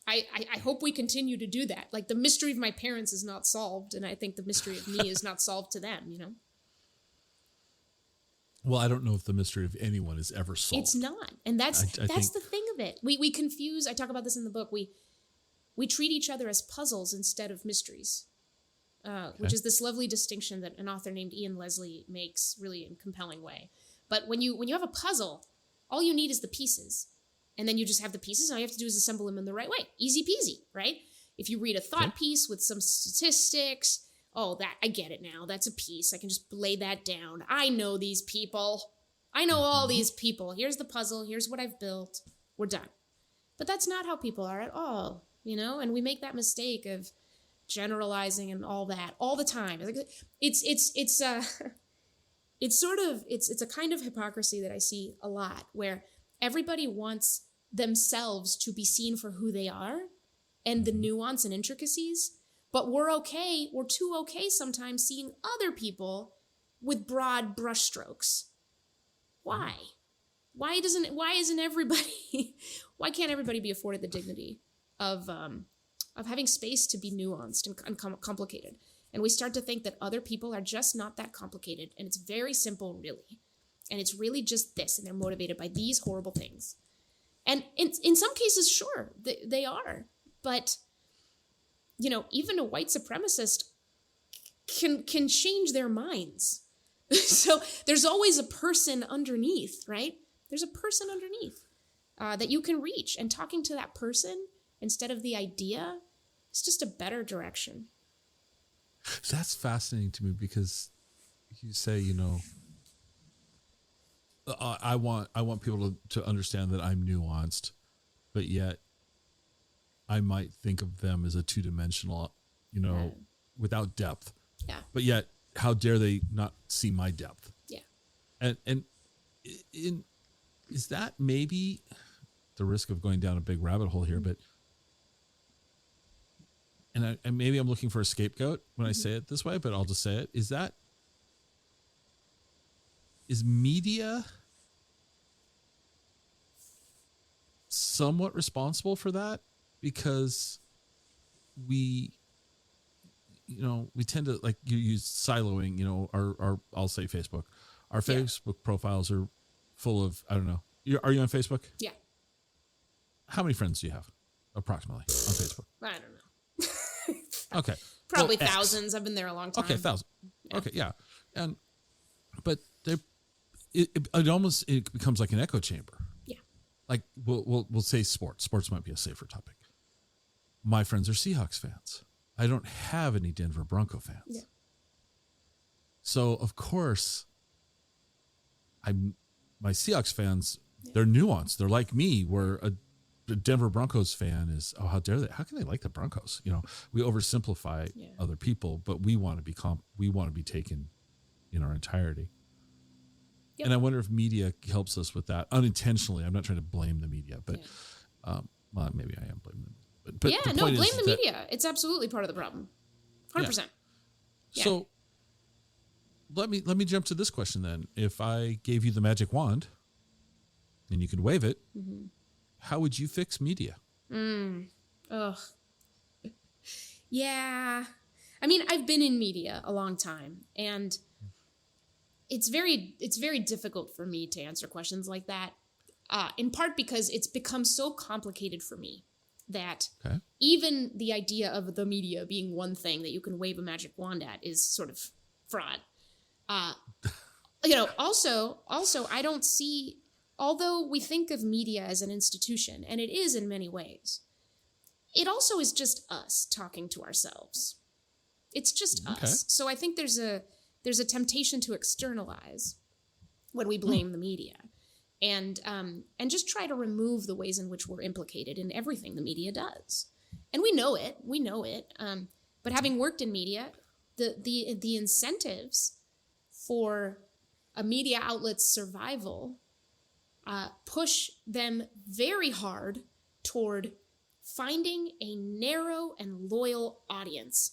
I hope we continue to do that. Like, the mystery of my parents is not solved, and I think the mystery of me is not solved to them, Well, I don't know if the mystery of anyone is ever solved. It's not. And that's the thing of it. We confuse, I talk about this in the book, we treat each other as puzzles instead of mysteries. which is this lovely distinction that an author named Ian Leslie makes really in a compelling way. But when you have a puzzle, all you need is the pieces. And then you just have the pieces. All you have to do is assemble them in the right way. Easy peasy, right? If you read a thought piece with some statistics, I get it now. That's a piece. I can just lay that down. I know these people. I know all these people. Here's the puzzle. Here's what I've built. We're done. But that's not how people are at all, and we make that mistake of generalizing and all that all the time. It's a kind of hypocrisy that I see a lot, where everybody wants themselves to be seen for who they are and the nuance and intricacies, but we're too okay sometimes seeing other people with broad brushstrokes. Why? Why can't everybody be afforded the dignity of having space to be nuanced and complicated? And we start to think that other people are just not that complicated, and it's very simple, really. And it's really just this, and they're motivated by these horrible things. And in some cases, sure, they are. But, even a white supremacist can change their minds. So there's always a person underneath, right? There's a person underneath that you can reach. And talking to that person instead of the idea is just a better direction. That's fascinating to me, because you say, I want people to understand that I'm nuanced, but yet I might think of them as a two-dimensional, without depth. Yeah. But yet, how dare they not see my depth? Yeah. And is that maybe the risk of going down a big rabbit hole here? But and maybe I'm looking for a scapegoat when I say it this way, but I'll just say it. Is media somewhat responsible for that? Because we tend to, like, you use siloing, our I'll say Facebook. Our Facebook profiles are full of, I don't know. Are you on Facebook? Yeah. How many friends do you have approximately on Facebook? I don't know. Okay. Probably thousands. I've been there a long time. Okay, thousands. Yeah. Okay, yeah. But it becomes like an echo chamber. Yeah. Like we'll say sports. Sports might be a safer topic. My friends are Seahawks fans. I don't have any Denver Bronco fans. Yeah. So of course, my Seahawks fans, they're nuanced. They're like me, where a Denver Broncos fan is, how dare they? How can they like the Broncos? We oversimplify other people, but we want to be taken in our entirety. Yep. And I wonder if media helps us with that unintentionally. I'm not trying to blame the media, but well, maybe I am blaming them. But blame the media. It's absolutely part of the problem. 100%. Yeah. So let me jump to this question then. If I gave you the magic wand and you could wave it, how would you fix media? Ugh. Yeah. I mean, I've been in media a long time, and it's very difficult for me to answer questions like that, in part because it's become so complicated for me that even the idea of the media being one thing that you can wave a magic wand at is sort of fraud. Also, I don't see, although we think of media as an institution, and it is in many ways, it also is just us talking to ourselves. It's just us. So I think there's a temptation to externalize when we blame the media, and just try to remove the ways in which we're implicated in everything the media does. And we know it. But having worked in media, the incentives for a media outlet's survival push them very hard toward finding a narrow and loyal audience.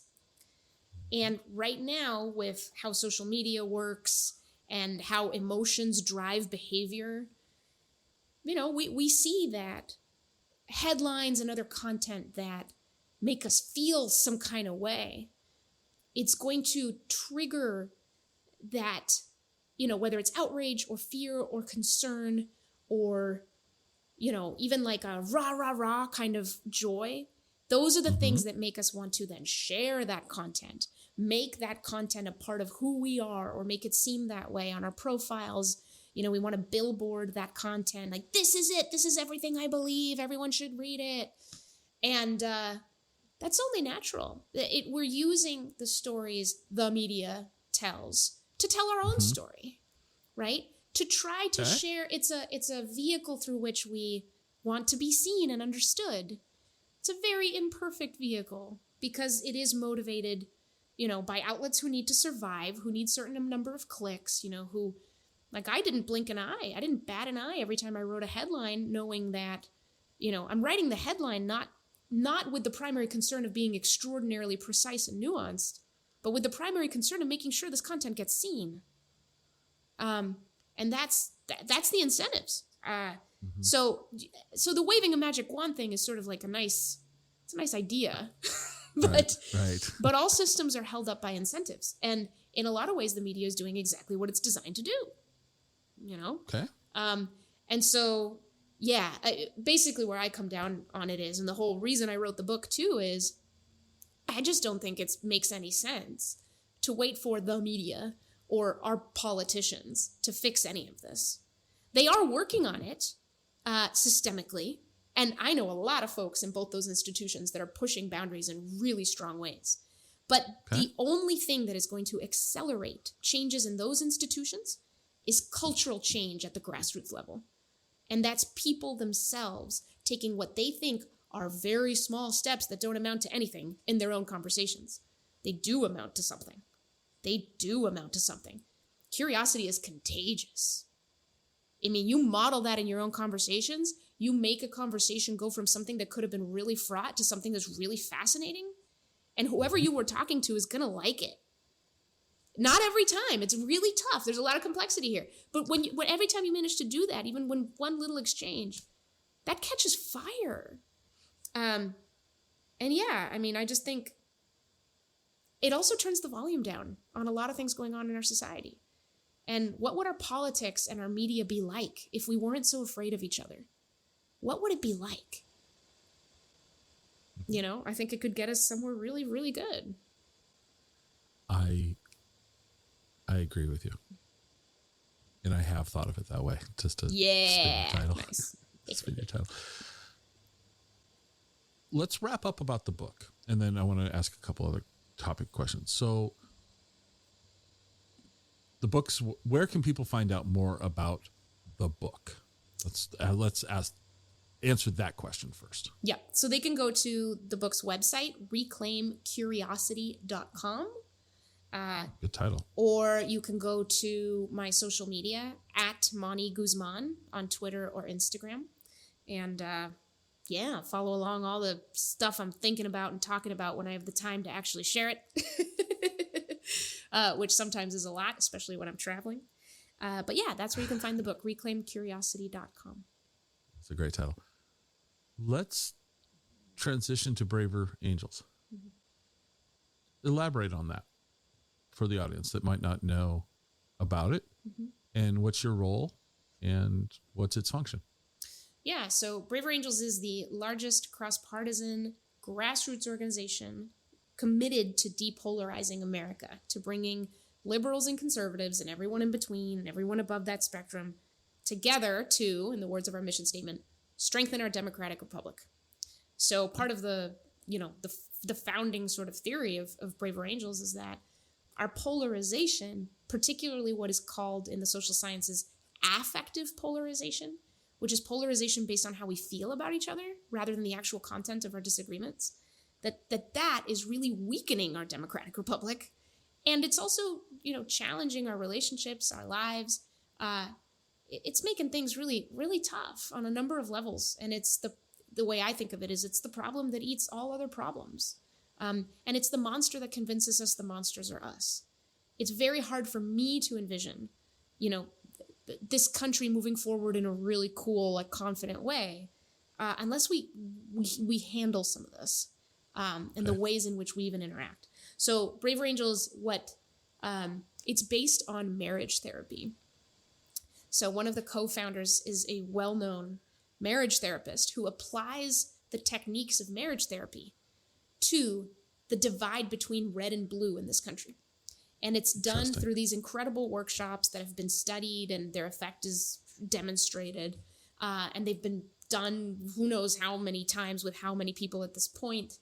And right now, with how social media works and how emotions drive behavior, we see that headlines and other content that make us feel some kind of way, it's going to trigger that, whether it's outrage or fear or concern or, even like a rah, rah, rah kind of joy. Those are the things that make us want to then share that content, make that content a part of who we are or make it seem that way on our profiles. You know, we want to billboard that content. Like, this is it. This is everything I believe. Everyone should read it. And that's only natural. We're using the stories the media tells to tell our own story, right? To try to share. It's a vehicle through which we want to be seen and understood. It's a very imperfect vehicle because it is motivated, you know, by outlets who need to survive, who need certain number of clicks, you know, who, like, I didn't blink an eye. I didn't bat an eye every time I wrote a headline, knowing that, you know, I'm writing the headline not with the primary concern of being extraordinarily precise and nuanced, but with the primary concern of making sure this content gets seen. And that's the incentives. So the waving a magic wand thing is sort of like a nice idea, but all systems are held up by incentives. And in a lot of ways, the media is doing exactly what it's designed to do, you know? Okay. And so, basically where I come down on it is, and the whole reason I wrote the book too, is I just don't think it makes any sense to wait for the media or our politicians to fix any of this. They are working on it systemically, and I know a lot of folks in both those institutions that are pushing boundaries in really strong ways. But the only thing that is going to accelerate changes in those institutions is cultural change at the grassroots level. And that's people themselves taking what they think are very small steps that don't amount to anything in their own conversations. They do amount to something. Curiosity is contagious. I mean, you model that in your own conversations. You make a conversation go from something that could have been really fraught to something that's really fascinating. And whoever you were talking to is going to like it. Not every time. It's really tough. There's a lot of complexity here. But when every time you manage to do that, even when one little exchange, that catches fire. I just think it also turns the volume down on a lot of things going on in our society. And what would our politics and our media be like if we weren't so afraid of each other? What would it be like? You know, I think it could get us somewhere really, really good. I agree with you. And I have thought of it that way, just to spin your title. Nice. Spin your title. Let's wrap up about the book, and then I want to ask a couple other topic questions. So the books, where can people find out more about the book? Let's answer that question first. Yeah. So they can go to the book's website, reclaimcuriosity.com. Good title. Or you can go to my social media at Mónica Guzmán on Twitter or Instagram. And follow along all the stuff I'm thinking about and talking about when I have the time to actually share it. Which sometimes is a lot, especially when I'm traveling. But that's where you can find the book, reclaimcuriosity.com. It's a great title. Let's transition to Braver Angels. Mm-hmm. Elaborate on that for the audience that might not know about it. Mm-hmm. And what's your role and what's its function? Yeah, so Braver Angels is the largest cross-partisan grassroots organization committed to depolarizing America, to bringing liberals and conservatives and everyone in between and everyone above that spectrum together to, in the words of our mission statement, strengthen our democratic republic. So part of the founding sort of theory of Braver Angels is that our polarization, particularly what is called in the social sciences affective polarization, which is polarization based on how we feel about each other rather than the actual content of our disagreements, that is really weakening our democratic republic. And it's also, challenging our relationships, our lives. It's making things really, really tough on a number of levels. And it's the way I think of it is it's the problem that eats all other problems. And it's the monster that convinces us the monsters are us. It's very hard for me to envision, this country moving forward in a really cool, confident way, unless we handle some of this and the ways in which we even interact. So Braver Angels, it's based on marriage therapy. So one of the co-founders is a well-known marriage therapist who applies the techniques of marriage therapy to the divide between red and blue in this country. And it's done through these incredible workshops that have been studied and their effect is demonstrated. And they've been done who knows how many times with how many people at this point.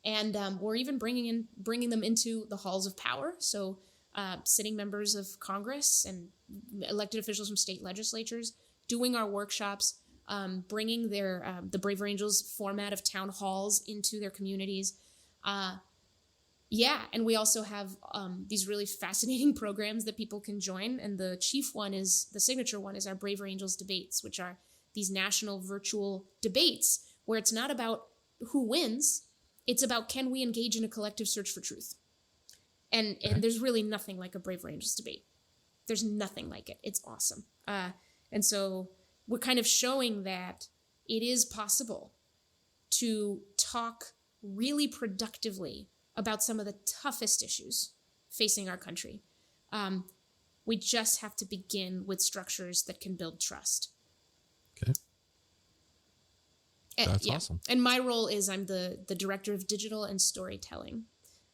And we're even bringing them into the halls of power. So sitting members of Congress and elected officials from state legislatures doing our workshops, bringing the Braver Angels format of town halls into their communities. And we also have these really fascinating programs that people can join. And the signature one is our Braver Angels debates, which are these national virtual debates where it's not about who wins. It's about, can we engage in a collective search for truth? And there's really nothing like a Braver Angels debate. There's nothing like it. It's awesome. And so we're kind of showing that it is possible to talk really productively about some of the toughest issues facing our country. We just have to begin with structures that can build trust. Okay. That's awesome. And my role is I'm the director of digital and storytelling.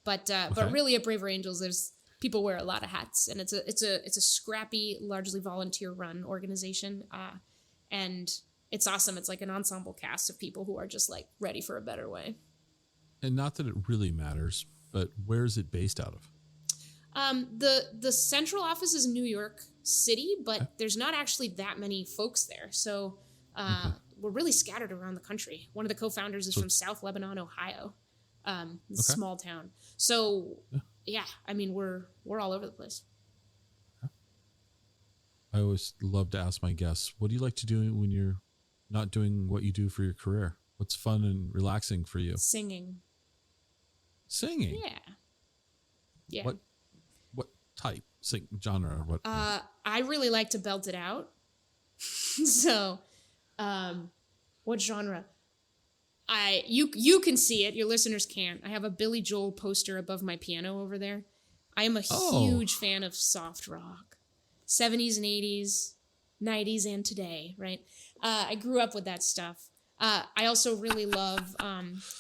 But really at Braver Angels, there's people wear a lot of hats, and it's a scrappy, largely volunteer-run organization, and it's awesome. It's like an ensemble cast of people who are just like ready for a better way. And not that it really matters, but where is it based out of? The central office is in New York City, but there's not actually that many folks there. So we're really scattered around the country. One of the co-founders is from South Lebanon, Ohio, small town. So I mean, we're all over the place. I always love to ask my guests, what do you like to do when you're not doing what you do for your career? What's fun and relaxing for you? Singing. Yeah. What type? Genre? What? I really like to belt it out. So, what genre? You can see it. Your listeners can't. I have a Billy Joel poster above my piano over there. I am a huge fan of soft rock, 70s and 80s, 90s, and today. Right? I grew up with that stuff. I also really love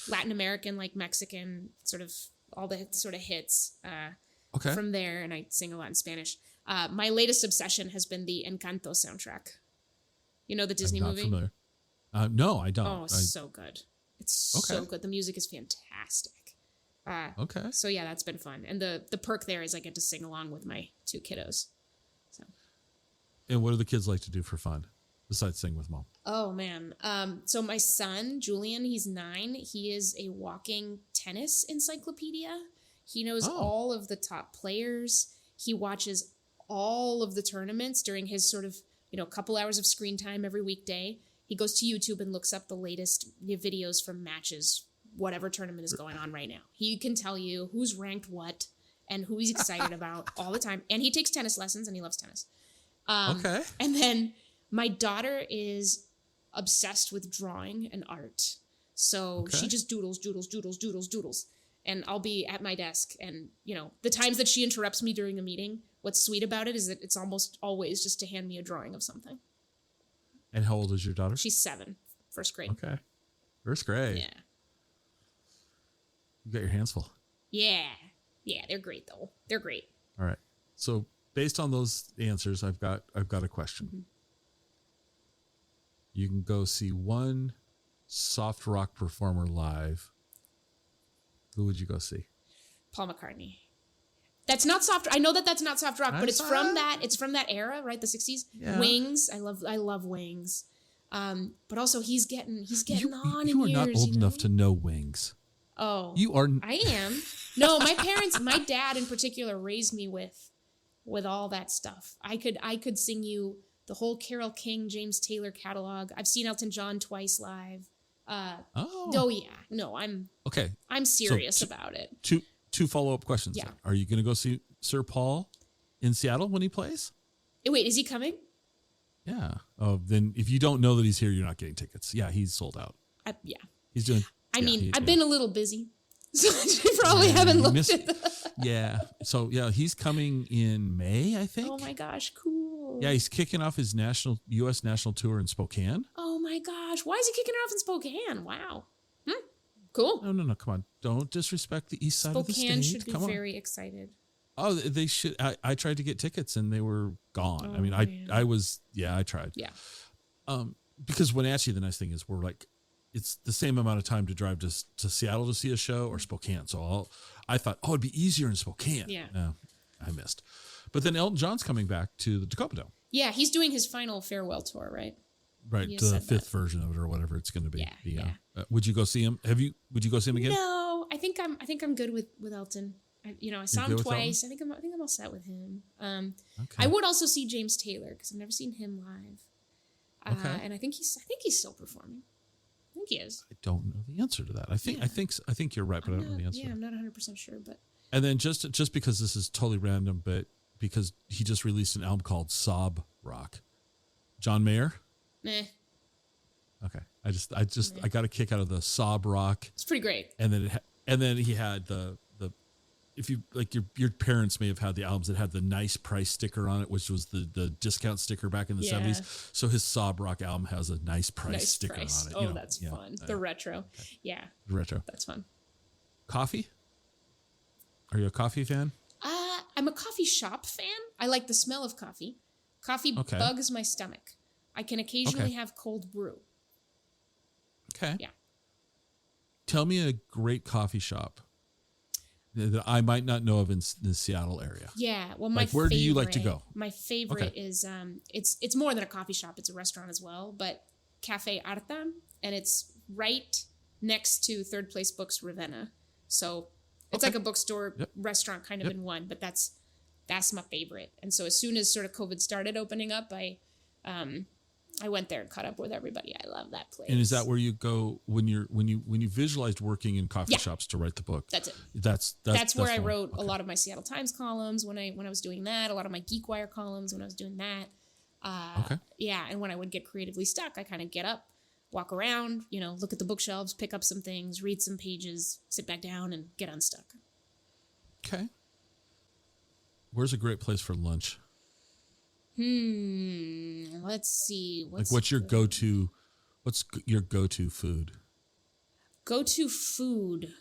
Latin American, like Mexican, sort of all the sort of hits from there, and I sing a lot in Spanish. My latest obsession has been the Encanto soundtrack. You know the Disney movie? I'm not familiar. No, I don't. Oh, so good. It's so good. The music is fantastic. So yeah, that's been fun. And the perk there is I get to sing along with my two kiddos. So. And what do the kids like to do for fun besides sing with mom? Oh man. So my son, Julian, he's 9. He is a walking tennis encyclopedia. He knows all of the top players. He watches all of the tournaments during his sort of, couple hours of screen time every weekday. He goes to YouTube and looks up the latest videos from matches, whatever tournament is going on right now. He can tell you who's ranked what and who he's excited about all the time. And he takes tennis lessons and he loves tennis. And then my daughter is obsessed with drawing and art. So she just doodles. And I'll be at my desk and, the times that she interrupts me during a meeting, what's sweet about it is that it's almost always just to hand me a drawing of something. And how old is your daughter? She's 7, first grade. Okay. First grade. Yeah. You got your hands full. Yeah. Yeah, they're great though. They're great. All right. So based on those answers, I've got a question. Mm-hmm. You can go see one soft rock performer live. Who would you go see? Paul McCartney. That's not soft. I know that's not soft rock, but it's from that era, right? The 60s. Yeah. Wings. I love Wings. But also he's getting on in years. You are not old enough to know Wings. Oh. You are. I am. No, my dad in particular raised me with all that stuff. I could sing you the whole Carole King, James Taylor catalog. I've seen Elton John twice live. Oh yeah. No, I'm serious about it. Two follow-up questions. Yeah. Are you going to go see Sir Paul in Seattle when he plays? Wait, is he coming? Yeah. Oh, then if you don't know that he's here, you're not getting tickets. Yeah, he's sold out. Yeah. He's doing. I've been a little busy, so I probably haven't looked at the. Yeah. So yeah, he's coming in May, I think. Oh my gosh, cool. Yeah, he's kicking off his U.S. national tour in Spokane. Oh my gosh, why is he kicking it off in Spokane? Wow. Cool. No. Come on. Don't disrespect the east side of the state. Spokane should be Come on. very excited. Oh, they should. I tried to get tickets and they were gone. Oh, I mean, man. I tried. Yeah. Because Wenatchee, the nice thing is we're like, it's the same amount of time to drive to Seattle to see a show or Spokane. So I thought, it'd be easier in Spokane. Yeah. No, I missed. But then Elton John's coming back to the Tacoma Dome. Yeah, he's doing his final farewell tour, right? Right, You the said fifth that. version of it or whatever it's going to be. Yeah. Would you go see him? Would you go see him again? No, I think I'm good with Elton. I saw him good with twice. I think I'm all set with him. Okay. I would also see James Taylor because I've never seen him live. Okay. And I think he's still performing. I think he is. I don't know the answer to that. I think you're right, but I don't know the answer. Yeah, I'm not 100% sure, but And then just because this is totally random, but because he just released an album called Sob Rock. John Mayer? meh. Okay. I got a kick out of the Sob Rock. It's pretty great. And then he had the if you like your parents may have had the albums that had the nice price sticker on it, which was the discount sticker back in the 70s. So his Sob Rock album has a nice price sticker on it. Oh, that's fun. The retro. Okay. Yeah. Retro. That's fun. Coffee? Are you a coffee fan? I'm a coffee shop fan. I like the smell of coffee. Coffee bugs my stomach. I can occasionally have cold brew. Okay. Yeah. Tell me a great coffee shop that I might not know of in the Seattle area. Yeah. Well, where do you like to go? My favorite is it's more than a coffee shop. It's a restaurant as well, but Cafe Arta, and it's right next to Third Place Books Ravenna. So it's like a bookstore restaurant kind of in one, but that's my favorite. And so as soon as sort of COVID started opening up, I went there and caught up with everybody. I love that place. And is that where you go when you visualized working in coffee shops to write the book? That's it. That's where I wrote a lot of my Seattle Times columns when I was doing that. A lot of my GeekWire columns when I was doing that. Yeah, and when I would get creatively stuck, I kind of get up, walk around, look at the bookshelves, pick up some things, read some pages, sit back down, and get unstuck. Okay. Where's a great place for lunch? Let's see. What's your go-to? What's your go-to food? Go-to food.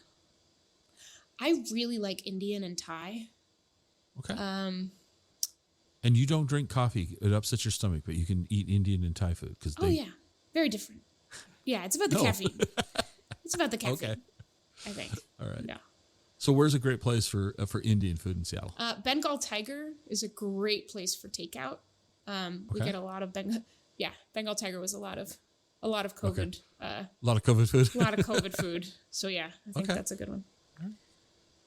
I really like Indian and Thai. Okay. And you don't drink coffee; it upsets your stomach. But you can eat Indian and Thai food because. Oh yeah, very different. Yeah, it's about the caffeine. It's about the caffeine. Okay. I think. All right. Yeah. So where's a great place for Indian food in Seattle? Bengal Tiger is a great place for takeout. We get a lot of Bengal. Yeah, Bengal Tiger was a lot of COVID. A lot of COVID food. A lot of COVID food. So yeah, I think that's a good one. All right.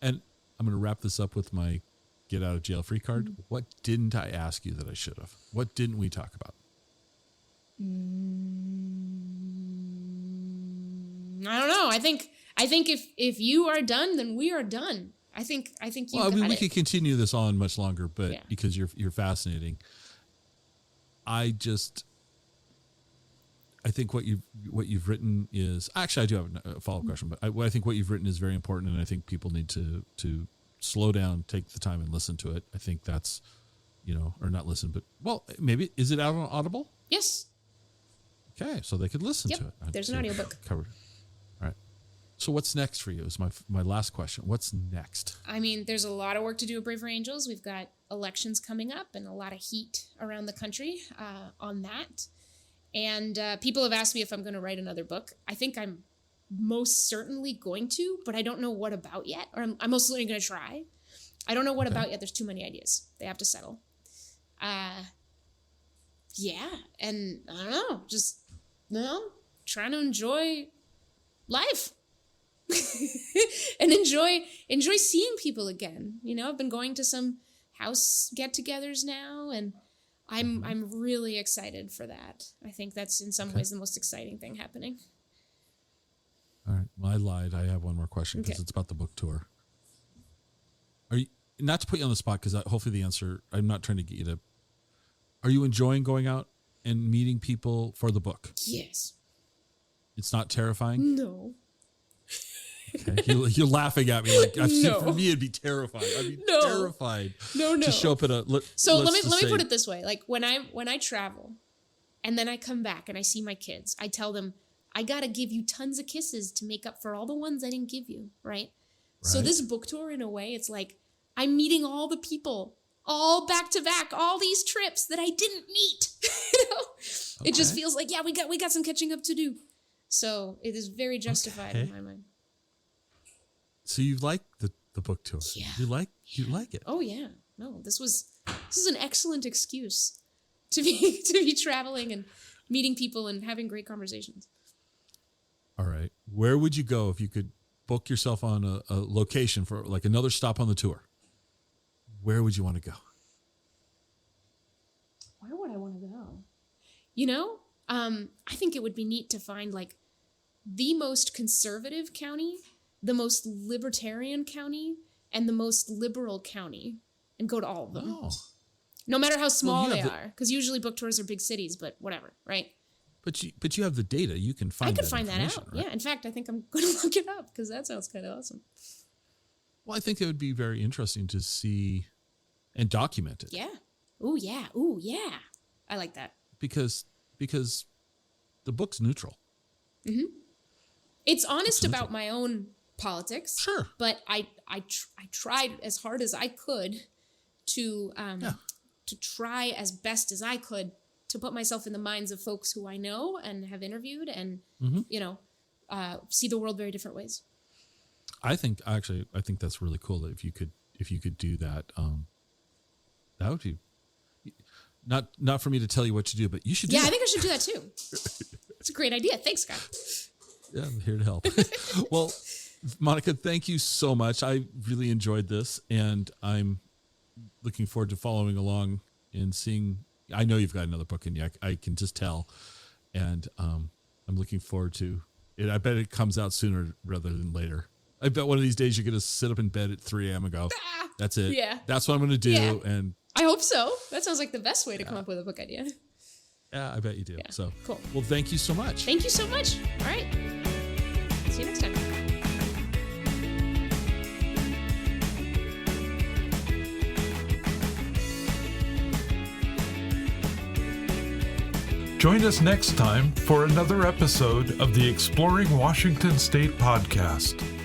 And I'm going to wrap this up with my get out of jail free card. Mm-hmm. What didn't I ask you that I should have? What didn't we talk about? I don't know. I think if you are done, then we are done. I think you. Well, I mean, we could continue this on much longer, but because you're fascinating. I think what you've written is actually I do have a follow-up question, but I think what you've written is very important, and I think people need to slow down, take the time, and listen to it. I think that's or not listen, but maybe is it out on Audible? Yes. Okay, so they could listen to it. There's an audiobook covered. All right. So what's next for you is my last question. What's next? I mean, there's a lot of work to do at Braver Angels. We've got elections coming up and a lot of heat around the country on that. And people have asked me if I'm going to write another book. I think I'm most certainly going to, but I don't know what about yet. Or I'm most certainly going to try. I don't know what about yet. There's too many ideas. They have to settle. Yeah. And I don't know. Just, trying to enjoy life. And enjoy seeing people again. I've been going to some house get-togethers now, and I'm really excited for that. I think that's in some ways the most exciting thing happening. All right. Well, I lied. I have one more question because it's about the book tour. Are you, not to put you on the spot, because hopefully the answer, I'm not trying to get you to, are you enjoying going out and meeting people for the book? Yes. It's not terrifying? No. Okay. You're laughing at me like for me it'd be terrifying. I'd be terrified. No. To show up at a. Let me put it this way: like when I travel, and then I come back and I see my kids, I tell them I got to give you tons of kisses to make up for all the ones I didn't give you, right? So this book tour, in a way, it's like I'm meeting all the people, all back to back, all these trips that I didn't meet. It just feels like, we got some catching up to do. So it is very justified in my mind. So you like the book tour? Yeah. You like it? Oh yeah. No, this is an excellent excuse to be traveling and meeting people and having great conversations. All right. Where would you go if you could book yourself on a location for like another stop on the tour? Where would you want to go? Where would I want to go? I think it would be neat to find like the most conservative county, the most libertarian county, and the most liberal county, and go to all of them. Oh. No matter how small they are, because usually book tours are big cities, but whatever, right? But you have the data. You can find. I could find that out. Right? Yeah. In fact, I think I'm going to look it up because that sounds kind of awesome. Well, I think it would be very interesting to see and document it. Yeah. Ooh, yeah. Ooh, yeah. I like that. Because the book's neutral. Mm-hmm. It's honest about my own politics. Sure. But I tried as hard as I could to try as best as I could to put myself in the minds of folks who I know and have interviewed and, see the world very different ways. I think that's really cool that if you could do that, that would be not for me to tell you what to do, but you should do that. I think I should do that too. It's a great idea. Thanks, Scott. Yeah, I'm here to help. Well, Monica, thank you so much. I really enjoyed this, and I'm looking forward to following along and seeing. I know you've got another book in you. I can just tell, and I'm looking forward to it. I bet it comes out sooner rather than later. I bet one of these days you're going to sit up in bed at 3 a.m. and go, that's it. Yeah. That's what I'm going to do. Yeah. And I hope so. That sounds like the best way to come up with a book idea. Yeah, I bet you do. Yeah. So cool. Well, thank you so much. Thank you so much. All right. See you next time. Join us next time for another episode of the Exploring Washington State podcast.